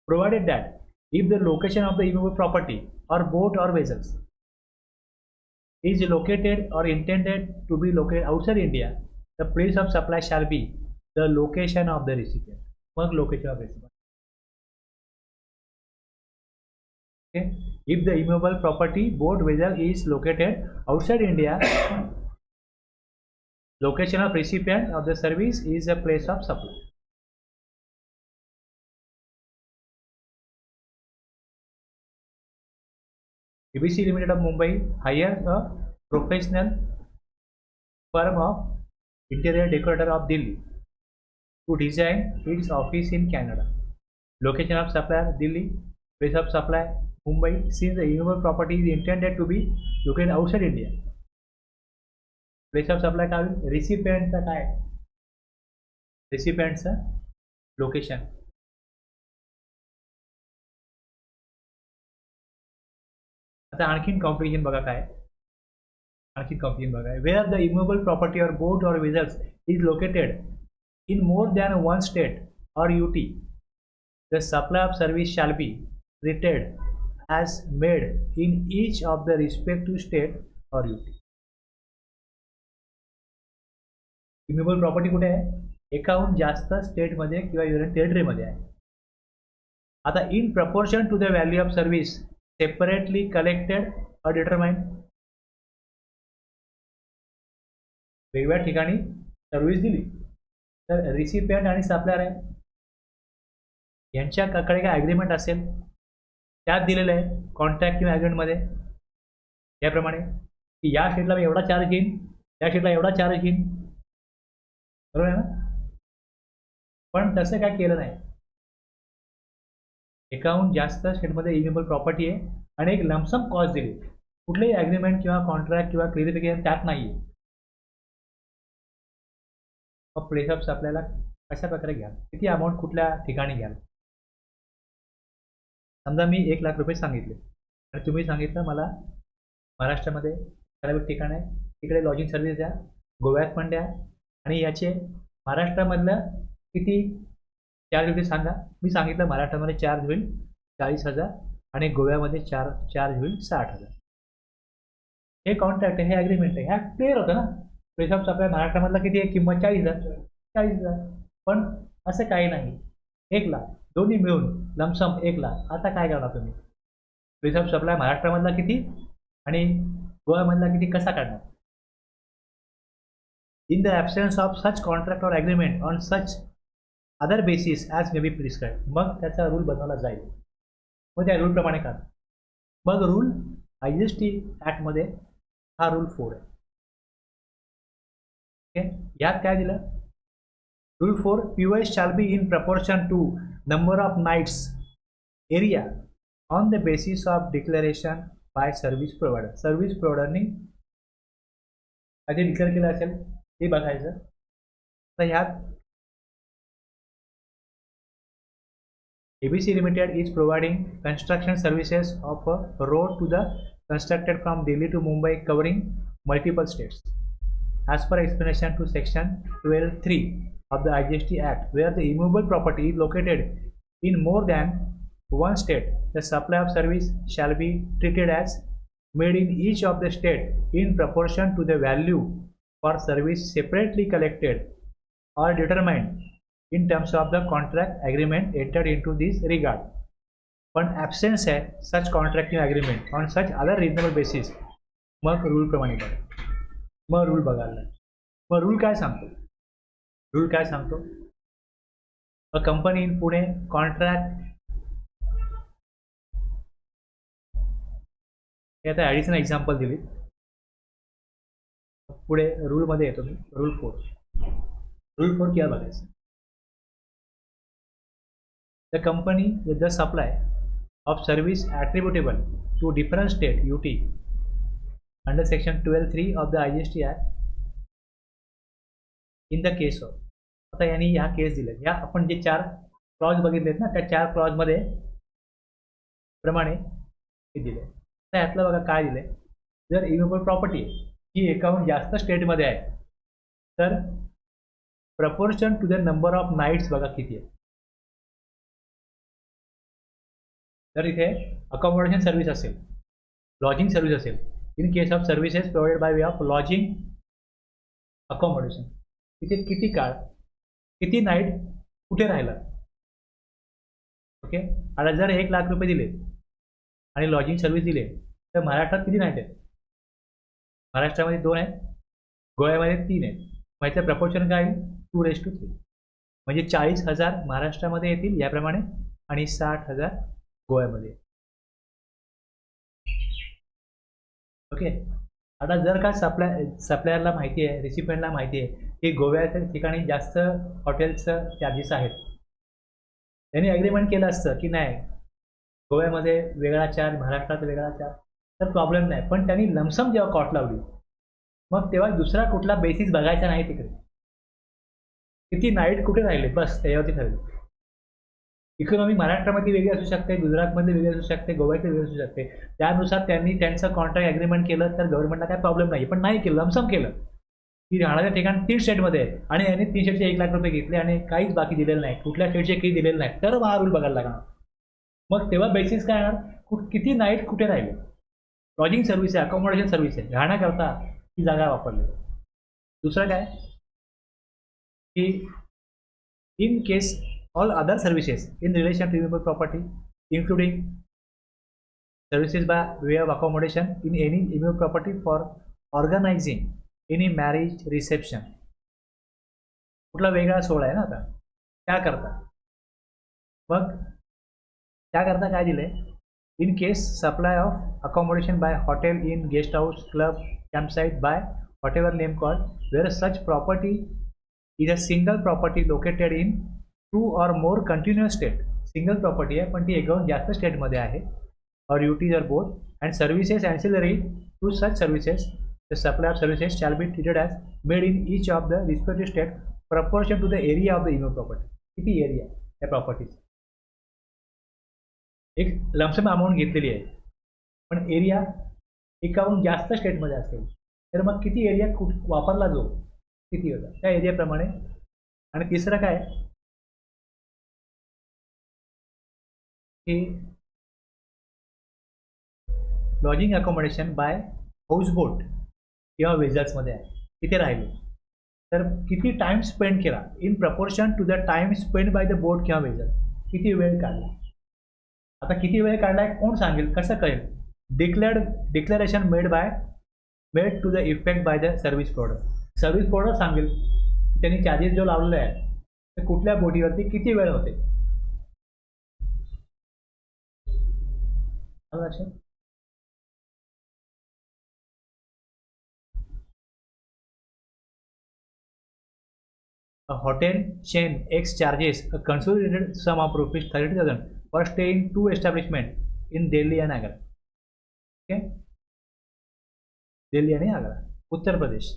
[SPEAKER 1] Provided that if the location of the immovable property or boat or vessels is located or intended to be located outside India, the place of supply shall be the location of the recipient. मग location of recipient. Okay. If the immovable property boat vessel is located outside India, location of recipient of the service is a place of supply. ABC Limited of Mumbai hires a professional firm of interior decorator of Delhi to design its office in Canada. Location of supplier Delhi, place of supply Mumbai. Since the immovable property is intended to be located outside India, place of supply का recipient का काय, recipient location. आता आणखीन कॉम्प्लिकेशन बघा काय, आणखीन कॉम्प्लिकेशन बघा. Wear the immovable property or boat or vessels is located in more than one state or UT, the supply of service shall be treated as made in each of the respective state or UT. Immovable property कुठे आहे? एकाहून जास्त स्टेटमध्ये किंवा युनियन टेरिटरीमध्ये आहे. आता in proportion to the value of service separately collected और डिटरमाइंड. वेगवेगळ्या ठिकाणी सर्व्हिस दिली तर रिसिपियंट आणि सप्लायर आहे यांच्याकडे काय ॲग्रीमेंट असेल त्यात दिलेलं आहे कॉन्ट्रॅक्ट किंवा ॲग्रीमेंटमध्ये याप्रमाणे की या स्टेटला मी एवढा चार्ज घेईन, त्या स्टेटला एवढा चार्ज घेईन, बरोबर आहे ना? पण तसं काय केलं नाही. एकाहून जास्त स्टेटमध्ये इम्युएबल प्रॉपर्टी आहे आणि एक लमसम कॉस्ट दिली, कुठलेही ॲग्रीमेंट किंवा कॉन्ट्रॅक्ट किंवा क्लिअरिफिकेशन त्यात नाही आहे. मग प्लेस ऑफ सप्लायला कशा प्रकारे घ्याल, किती अमाऊंट कुठल्या ठिकाणी घ्याल. समजा मी 1 लाख रुपये सांगितले आणि तुम्ही सांगितलं मला महाराष्ट्रामध्ये ठराविक ठिकाण आहे तिकडे लॉजिंग सर्व्हिस द्या, गोव्यात पण द्या आणि याचे महाराष्ट्रामधलं किती चार्ज होईल सांगा. मी सांगितलं महाराष्ट्रामध्ये चार्ज होईल 40,000 आणि गोव्यामध्ये चार्ज होईल 60,000. हे कॉन्ट्रॅक्ट आहे, हे ॲग्रीमेंट आहे, ह्या क्लिअर होतं ना. प्लेस ऑफ सप्लाय महाराष्ट्रामधला किती आहे किंमत 40,000. पण असं काही नाही, 1,00,000 दोन्ही मिळून लमसम 1,00,000. आता काय करणार तुम्ही? प्लेस ऑफ सप्लाय महाराष्ट्रामधला किती आणि गोव्यामधला किती कसा काढणार? In the absence of such contract or agreement on such other basis as may be prescribe, मग त्याचा रूल बनवला जाईल. मग त्या रूलप्रमाणे काढ. मग रूल IGST ॲक्टमध्ये हा रूल 4 आहे. ओके, यात काय दिलं? Rule 4, POS shall be in proportion to number of nights area on the basis of declaration by service provider. Service प्रोव्हायडरनी आधी डिक्लेअर केलं असेल ते बघायचं. तर ह्यात ABC Limited is providing construction services of a road to the constructed from Delhi to Mumbai covering multiple states. As per explanation to section 12(3) of the IGST Act, where the immovable property is located in more than one state, the supply of service shall be treated as made in each of the state in proportion to the value for service separately collected or determined in terms of the contract agreement entered into this regard. पण ॲब्सेन्स आहे such contracting agreement on such other reasonable basis. मग रूलप्रमाणे बघा. मग रूल बघायला. मग रूल काय सांगतो? रूल काय सांगतो? A company in Pune contract, हे आता ॲडिशनल एक्झाम्पल दिली. पुढे रूलमध्ये येतो मी. रूल 4. रूल 4 क्या बघायचं? The company with the supply of service attributable to different state UT under section 12(3) of the IGST Act in the case of, आता यांनी ह्या केस दिले, ह्या आपण जे 4 क्लॉज बघितलेत ना, त्या 4 क्लॉजमध्ये प्रमाणे हे दिले. तर यातलं बघा काय दिले. जर इम्युएबल प्रॉपर्टी ही एकाहून जास्त स्टेटमध्ये आहे तर proportion to the number of nights बघा किती आहे. जर इथे अकॉमोडेशन सर्व्हिस असेल, लॉजिंग सर्व्हिस असेल, in case of services provide by way of lodging accommodation, इथे किती काळ, किती नाईट कुठे राहिला. ओके, आता जर 1,00,000 रुपये दिले आणि लॉजिंग सर्व्हिस दिले तर महाराष्ट्रात किती नाईट आहेत? महाराष्ट्रामध्ये 2 आहेत, गोव्यामध्ये 3 आहेत. मग याचं प्रपोर्शन काय येईल? 2:3. म्हणजे 40,000 महाराष्ट्रामध्ये येतील याप्रमाणे आणि 60,000 गोव्यामध्ये. ओके, आता जर का सप्लायरला माहिती आहे, रिसिपेंटला माहिती आहे की गोव्याच्या ठिकाणी जास्त हॉटेल्सचं चार्जेस आहेत, त्यांनी ॲग्रीमेंट केलं असतं की नाही गोव्यामध्ये वेगळा चार्ज, महाराष्ट्रात वेगळा चार्ज, तर प्रॉब्लेम नाही. पण त्यांनी लमसम जेव्हा कॉस्ट लावली मग तेव्हा दुसरा कुठला बेसिस बघायचा नाही, तिकडे किती नाईट कुठे राहिले बस त्याच्यावरती ठरले. इकॉनॉमी महाराष्ट्रामध्ये वेगळी असू शकते, गुजरातमध्ये वेगळी असू शकते, गोव्यात वेगळी असू शकते. त्यानुसार त्यांनी त्यांचं कॉन्ट्रॅक्ट ॲग्रीमेंट केलं तर गव्हर्नमेंटला काय प्रॉब्लेम नाही. पण नाही केलं, लमसम केलं की राहण्याच्या ठिकाण 3 स्टेटमध्ये आहे आणि यांनी 3 स्टेटचे 1,00,000 रुपये घेतले आणि काहीच बाकी दिलेलं नाही, कुठल्या स्टेटचे काही दिलेलं नाही, तर हा रूल बघायला लागणार. मग तेव्हा बेसिस काय येणार? किती नाईट कुठे राहिले. लॉजिंग सर्व्हिस आहे, अकॉमोडेशन सर्व्हिस आहे, राहण्याकरता ती जागा वापरली. दुसरं काय की in case all other services in relation to immovable property including services by way of accommodation in any immovable property for organizing any marriage reception. कुठला वेगळा सोहळा आहे ना आता त्याकरता. मग त्याकरता काय दिले? In case supply of accommodation by hotel inn guest house club campsite by whatever name called where such property is a single property located in 2 or more continuous state. Single property आहे पण ती एकाहून जास्त स्टेटमध्ये आहे, और UTs or both, and services ancillary to such services, the supply of services shall be treated as made in each of the respective state proportion to the area of the immovable property. किती एरिया त्या प्रॉपर्टीचा? एक लमसम अमाऊंट घेतलेली आहे पण एरिया एकाहून जास्त स्टेटमध्ये असेल तर मग किती एरिया वापरला जो किती होता त्या एरियाप्रमाणे आणि तिसरं काय की लॉजिंग अकोमोडेशन बाय हाऊसबोट किंवा वेजल्समध्ये आहे. तिथे राहिले तर किती टाइम स्पेंड केला in proportion to the time spend by the boat किंवा वेजल, किती वेळ काढला. आता किती वेळ काढलाय कोण सांगेल, कसं कळेल. Declaration made to the effect by the service provider. Service provider सांगेल त्यांनी चार्जेस जो लावलेला आहे ते कुठल्या बोटीवरती किती वेळ होते. लक्षात. A hotel chain X charges a consolidated sum of rupees 30,000 for stay in 2 establishments in Delhi and Agra. Okay? Delhi आणि आग्रा, उत्तर प्रदेश.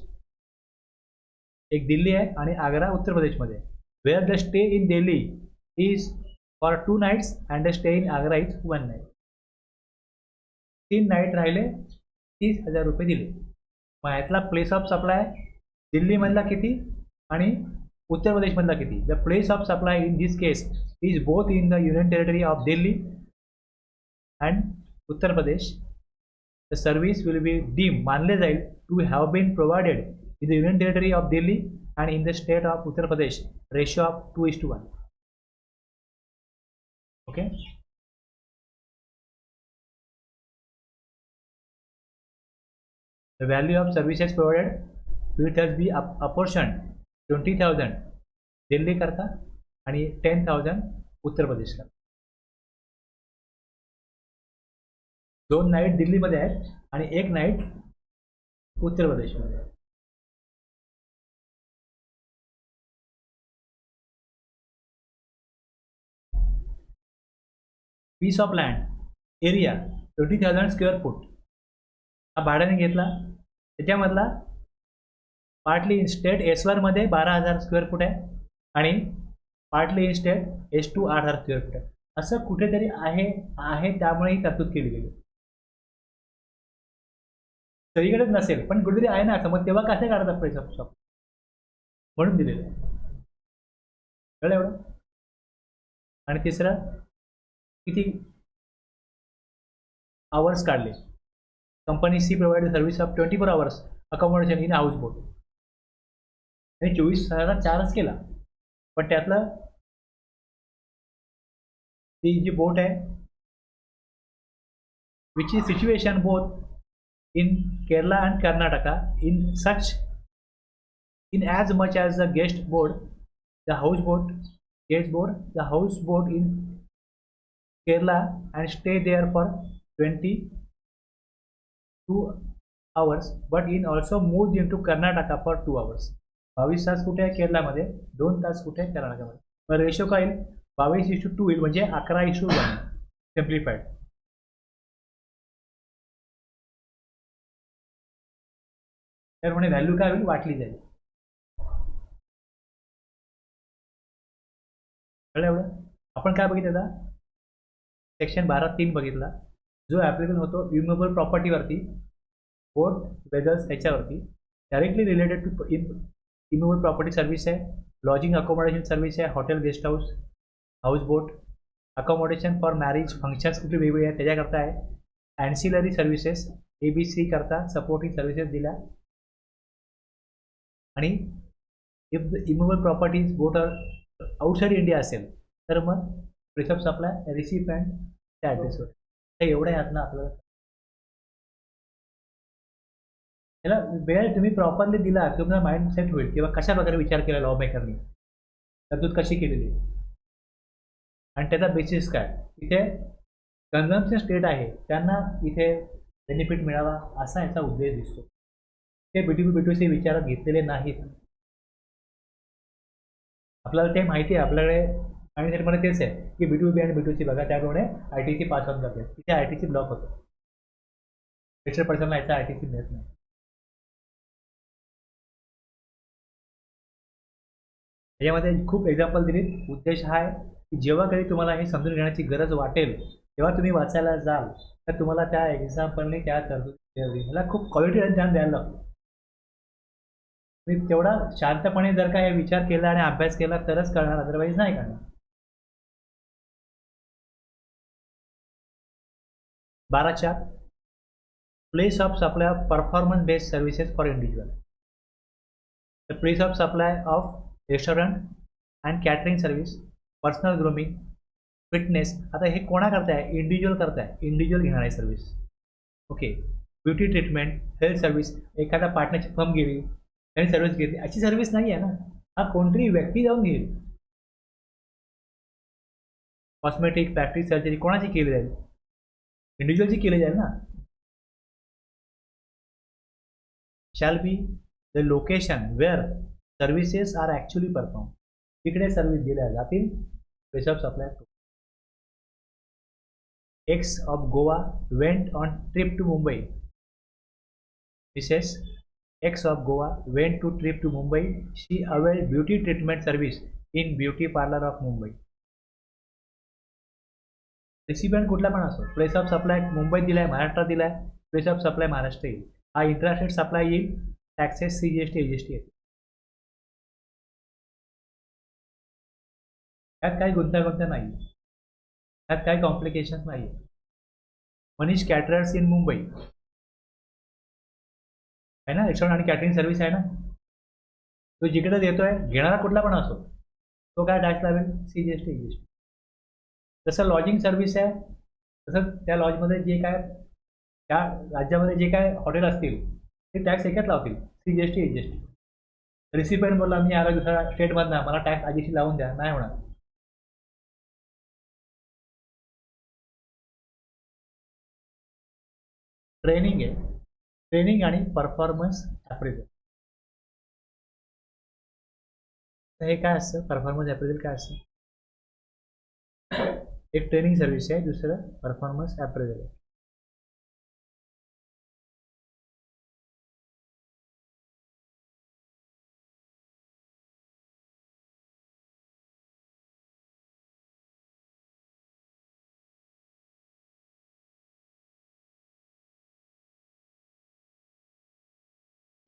[SPEAKER 1] एक दिल्ली आहे आणि आग्रा उत्तर प्रदेशमध्ये. Where the stay in Delhi is for 2 nights and the stay in Agra is 1 night. 3 night राहिले, 30,000 रुपये दिले. मग यातला प्लेस ऑफ सप्लाय दिल्लीमधला किती आणि उत्तर प्रदेशमधला किती. The place of supply in this case is both in the union territory of Delhi and Uttar Pradesh. The service will be deem, मानले जाईल to have been provided in the union territory of Delhi and in the state of Uttar Pradesh, ratio of 2:1. Okay. The value of services provided will thus be apportioned 20,000 Delhi करता आणि 10,000 उत्तर प्रदेश करता. 2 नाईट दिल्लीमध्ये आहेत आणि 1 नाईट उत्तर प्रदेशमध्ये आहे. Piece of land area 20,000 square foot हा भाड्याने घेतला. त्याच्यामधला पार्टली इन्स्टेट S1 मध्ये 12,000 स्क्वेअर फूट आहे आणि partly estate S2 8,000 square foot आहे. असं कुठेतरी आहे त्यामुळे ही तरतूद केली गेली. सगळीकडेच नसेल पण कुठेतरी आहे ना, मग तेव्हा कसे काढतात पैसा शॉप म्हणून दिलेलं आहे. कळलं एवढं. आणि तिसरं किती आवर्स काढले. Company C provide service of 24 hours accommodation in house boat. आणि 24,004च केला पण त्यातलं ती जी बोट आहे which is situation both in Kerala and Karnataka in as much as the guest board, the house boat, guest board, the house boat in Kerala and stay there for 22 hours, but in also moves into Karnataka for 2 hours. 22 तास कुठे आहे केरलामध्ये, 2 तास कुठे आहे कर्नाटकामध्ये. मग रेशो काय येईल 22:2 येईल म्हणजे 11:1 सिम्प्लिफाईड. तर म्हणजे व्हॅल्यू काय होईल वाटली जाईल. कळलं एवढं. आपण काय बघितलं आता सेक्शन 12(3) बघितला जो ॲप्लिकेशन होतो इम्युएबल प्रॉपर्टीवरती, बोट वेदर्स ह्याच्यावरती directly related to immovable property service आहे, लॉजिंग अकोमोडेशन सर्व्हिस आहे, hotel guest house house boat accommodation for marriage functions कुठली वेगवेगळी आहे त्याच्याकरता आहे, ॲन्सिलरी सर्व्हिसेस ABC करता सपोर्टिंग सर्व्हिसेस दिल्या. आणि if the immovable properties boat outside India असेल तर मग प्लेस ऑफ सप्लाय रिसिपंट त्या ॲड्रेसवर. तर एवढं यातनं आपल्याला त्याला वेळ तुम्ही प्रॉपरली दिला की तुम्हाला माइंड सेट होईल किंवा कशा प्रकारे विचार केला लॉ मेकरनी, तरतूद कशी केलेली आणि त्याचा बेसिस काय. इथे कन्झम्पशन स्टेट आहे त्यांना इथे बेनिफिट मिळावा असा याचा उद्देश दिसतो. ते B2B विचारात घेतलेले नाहीत. आपल्याला ते माहिती आहे आपल्याकडे आणि त्याप्रमाणे तेच आहे की B2B आणि B2C बघा त्याप्रमाणे ITC पास ऑन करते. तिथे ITC ब्लॉक होतो. 100% याचा ITC मिळत नाही. याच्यामध्ये खूप एक्झाम्पल दिलीत. उद्देश हा आहे की जेव्हा कधी तुम्हाला हे समजून घेण्याची गरज वाटेल तेव्हा तुम्ही वाचायला जाल तर तुम्हाला त्या एक्झाम्पलने त्या तरतुदी मला खूप क्वालिटी ध्यान द्यायला लागतो. तुम्ही तेवढा शांतपणे जर का हे विचार केला आणि अभ्यास केला तरच कळणार, अदरवाईज नाही कळणार. 12.4 place of supply of performance based services for individual. The place of supply of restaurant and catering service, personal grooming, fitness. आता हे कोणा करताय? इंडिव्हिज्युअल करताय, इंडिव्हिज्युअल घेणार आहे service. Okay. Beauty treatment, health service, एखादा पार्टनरशिप फर्म गेली त्यांनी सर्व्हिस घेतली, अशी सर्व्हिस नाही आहे ना. हा कोणतरी व्यक्ती जाऊन घेईल. कॉस्मेटिक, प्लॅस्टिक सर्जरी कोणाची केली जाईल? इंडिव्हिज्युअलची केली जाईल ना. Shall be the location where services are actually perform. तिकडे सर्व्हिस दिल्या जातील. Place of supply. X of Goa went on trip to Mumbai. Mrs. X of Goa went to trip to Mumbai. She availed beauty treatment service in beauty parlor of Mumbai. Recipient कुठला पण असो, प्लेस ऑफ सप्लाय मुंबईत दिलाय, महाराष्ट्रात दिलाय, प्लेस ऑफ सप्लाय महाराष्ट्र येईल. हा इंटरस्टेट सप्लाय येईल, टॅक्सेस CGST AGST येईल. त्यात काही गुंतागुंत नाही, त्यात काही कॉम्प्लिकेशन नाही. मनीष कॅटरर्स इन मुंबई आहे ना, रेस्टॉरंट आणि कॅटरिंग सर्व्हिस आहे ना. तो जिकडे देतोय, घेणारा कुठला पण असो, तो काय टॅक्स लावेल? CGST AGST. जसं लॉजिंग सर्व्हिस आहे, तसं त्या लॉजमध्ये जे काय, त्या राज्यामध्ये जे काय हॉटेल असतील ते टॅक्स एकच लावतील, CGST AGST. रिसिपियंट बोलला मी आला दुसऱ्या स्टेटमधनं, मला टॅक्स AGST लावून द्या, नाही होणार. ट्रेनिंग आहे, ट्रेनिंग आणि परफॉर्मन्स अप्रेझल. हे काय असतं? परफॉर्मन्स अप्रेझल काय असतं? एक ट्रेनिंग सर्व्हिस आहे, दुसरं परफॉर्मन्स अप्रेझल आहे.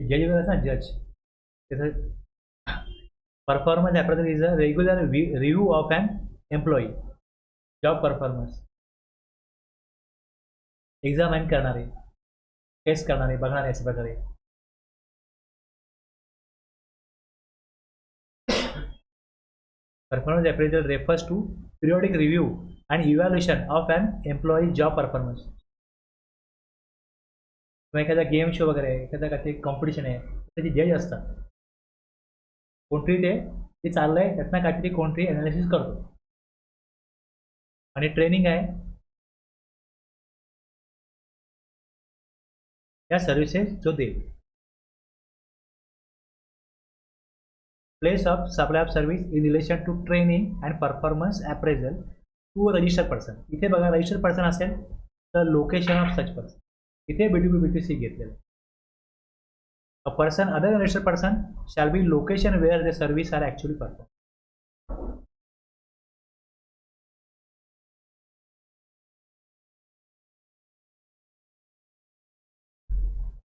[SPEAKER 1] जज ना, जज. त्याचं performance appraisal is a regular review of an employee job performance. Examine करणारे, टेस्ट करणारे, बघणारे, अशा प्रकारे. Performance appraisal refers to periodic review and evaluation of an employee job performance. किंवा एखादा गेम शो वगैरे, एखादा काही कॉम्पिटिशन आहे, त्याचे जज असतात. कोणतरी ते चाललंय त्यातनं काहीतरी कोणतरी अनालिसिस करतो. आणि ट्रेनिंग आहे या सर्व्हिसेस जो देईल. Place of supply of service in relation to training and performance appraisal to a registered person. इथे बघा, रजिस्टर्ड पर्सन असेल तर लोकेशन ऑफ सच पर्सन. इथे B2B B2C घेतलेलं. A person other than registered person shall be location where the service are actually perform.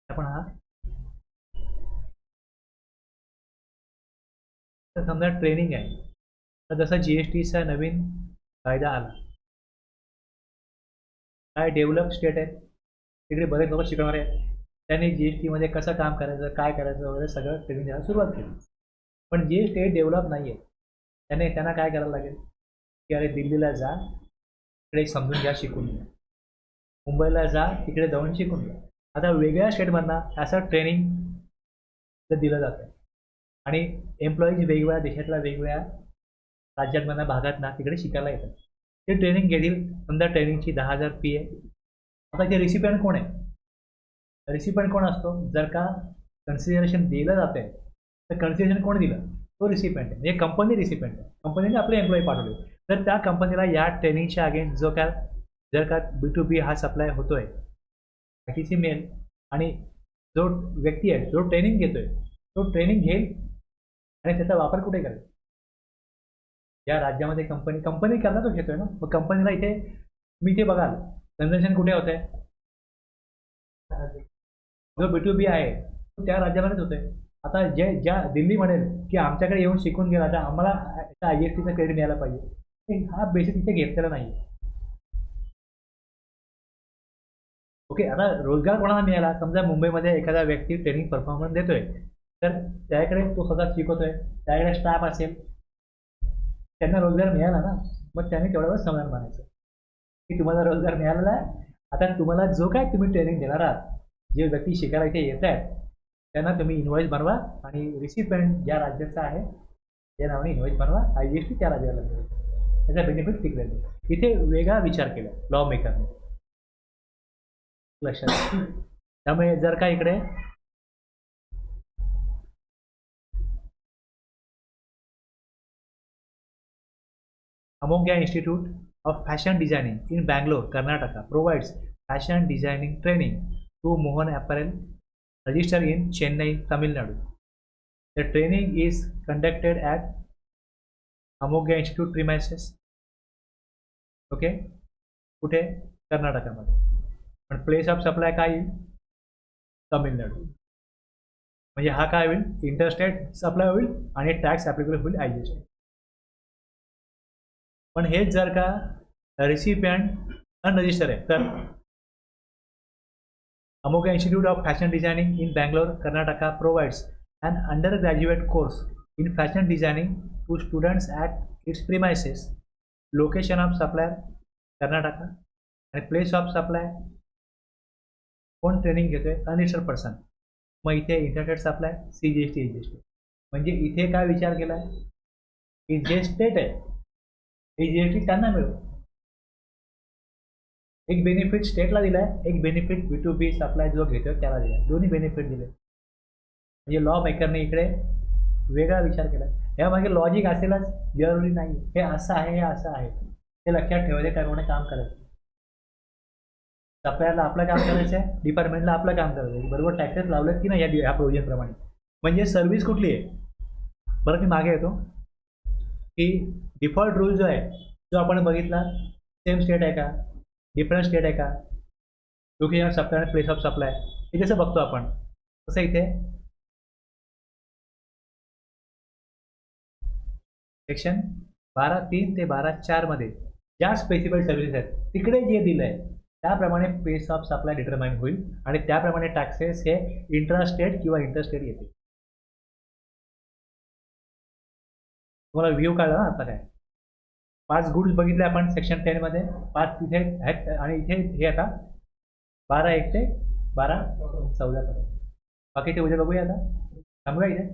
[SPEAKER 1] आपण हा तर समजा ट्रेनिंग आहे, तर जसं GSTचा नवीन कायदा आला, काय डेव्हलप स्टेट आहे तिकडे बरेच लोक शिकवणारे आहेत, त्यांनी GSTमध्ये कसं काम करायचं, काय करायचं वगैरे सगळं ट्रेनिंग द्यायला सुरुवात केली. पण जे स्टेट डेव्हलप नाही आहे त्यांना काय करायला लागेल की अरे दिल्लीला जा, तिकडे समजून घ्या, शिकून घ्या. मुंबईला जा, तिकडे जाऊन शिकून घ्या. आता वेगळ्या स्टेटमधनं असं ट्रेनिंग दिलं जातं आणि एम्प्लॉईज वेगवेगळ्या देशातल्या वेगवेगळ्या राज्यांमधनं भागातनं तिकडे शिकायला येतात. ते ट्रेनिंग घेतील. समजा ट्रेनिंगची 10,000 फी आहे. आता ते रिसिपियंट कोण आहे? रिसिपियंट कोण असतो? जर का कन्सिडरेशन दिलं जात आहे तर कन्सिडरेशन कोण दिलं? तो रिसिपियंट आहे, म्हणजे कंपनी रिसिपियंट आहे. कंपनीने आपले एम्प्लॉई पाठवले, तर त्या कंपनीला या ट्रेनिंगच्या अगेन्स्ट जो काय जर का B2B हा सप्लाय होतोय ITC मेल, आणि जो व्यक्ती आहे जो ट्रेनिंग घेतोय तो ट्रेनिंग घेईल आणि त्याचा वापर कुठे करेल? ज्या राज्यामध्ये कंपनी करणार तो घेतोय ना, मग कंपनीला इथे तुम्ही इथे बघाल कन्झम्पशन कुठे होत आहे? जो B2B आहे तो त्या राज्यामध्येच होतोय. आता ज्या दिल्ली म्हणेल की आमच्याकडे येऊन शिकून गेला तर आम्हाला IGSTचं क्रेडिट मिळायला पाहिजे, हा बेसिस इथे घेतलेला नाही. ओके, आता रोजगार कोणाला मिळाला? समजा मुंबईमध्ये एखादा व्यक्ती ट्रेनिंग परफॉर्मन्स देतोय, तर त्याकडे तो स्वतः शिकवतोय, त्याकडे स्टाफ असेल, त्यांना रोजगार मिळाला ना, मग त्याने तेवढ्यावर समाधान मानायचं की तुम्हाला रोजगार मिळालेला आहे. आता तुम्हाला जो काय तुम्ही ट्रेनिंग देणार आहात, जे व्यक्ती शिकायला इथे येत आहेत, त्यांना तुम्ही इन्व्हॉइस बनवा आणि रिसिपेंट ज्या राज्याचा आहे त्या नावाने इन्व्हॉइस बनवा, IGST त्या राज्याला मिळेल, त्याचा बेनिफिट तिकडे मिळेल. इथे वेगळा विचार केला लॉ मेकरने, लक्षात. त्यामुळे जर का इकडे Amogya Institute of Fashion Designing in Bangalore, Karnataka provides fashion designing training to Mohan Apparel, registered in Chennai, Tamil Nadu. The training is conducted at Amogya Institute premises. Okay, कुठे? कर्नाटकामध्ये. पण प्लेस ऑफ सप्लाय काय येईल? तमिळनाडू. म्हणजे हा काय होईल? इंटरस्टेट सप्लाय होईल आणि टॅक्स ॲप्लिकेबल होईल IGST. पण हेच जर का रिसिपियंट अनरजिस्टर आहे तर Amogya Institute of Fashion Designing in Bangalore, Karnataka provides an undergraduate course in fashion designing to students at its premises. Location of supplier Karnataka आणि प्लेस ऑफ सप्लाय कोण ट्रेनिंग घेतोय? Unregistered person. मग इथे इंटरस्टेट सप्लाय CGST IGST. म्हणजे इथे काय विचार केला की जे स्टेट आहे IGST त्यांना मिळेल. एक बेनिफिट स्टेटला दिलाय, एक बेनिफिट B2B सप्लाय जो घेतोय त्याला दिलाय, दोन्ही बेनिफिट दिले. म्हणजे लॉ मेकरने इकडे वेगळा विचार केला. यामागे लॉजिक असेलच जरुरी नाही, हे असं आहे, हे असं आहे, हे लक्षात ठेवायचे, त्याप्रमाणे काम करायचं. सप्लायरला आपलं काम करायचं आहे, डिपार्टमेंटला आपलं काम करायचं आहे, बरोबर टॅक्सेस लावलेत की नाही या प्रोव्हिजनप्रमाणे. म्हणजे सर्व्हिस कुठली आहे? बरं, मी मागे येतो की डिफॉल्ट रूल जो आहे जो आपण बघितला, सेम स्टेट आहे का, डिफरंट स्टेट आहे का, लोकेशन सप्लाय आणि प्लेस ऑफ सप्लाय, हे जसं बघतो आपण तसं इथे सेक्शन 12(3) ते 12(4) मध्ये ज्या स्पेसिफाईड सर्व्हिसेस आहेत तिकडे जे दिलं आहे त्याप्रमाणे प्लेस ऑफ सप्लाय डिटरमाइन होईल आणि त्याप्रमाणे टॅक्सेस हे इंट्रास्टेट किंवा इंटरस्टेट येतील. तुम्हाला व्ह्यू कळला ना आता? काय 5 गुड्स बघितले आपण सेक्शन 10 मध्ये, 5 तिथे आहेत आणि इथे हे आता 12(1) ते 12(14) पर्यंत. बाकीचे उद्या बघूया. आता थांबूया इथे.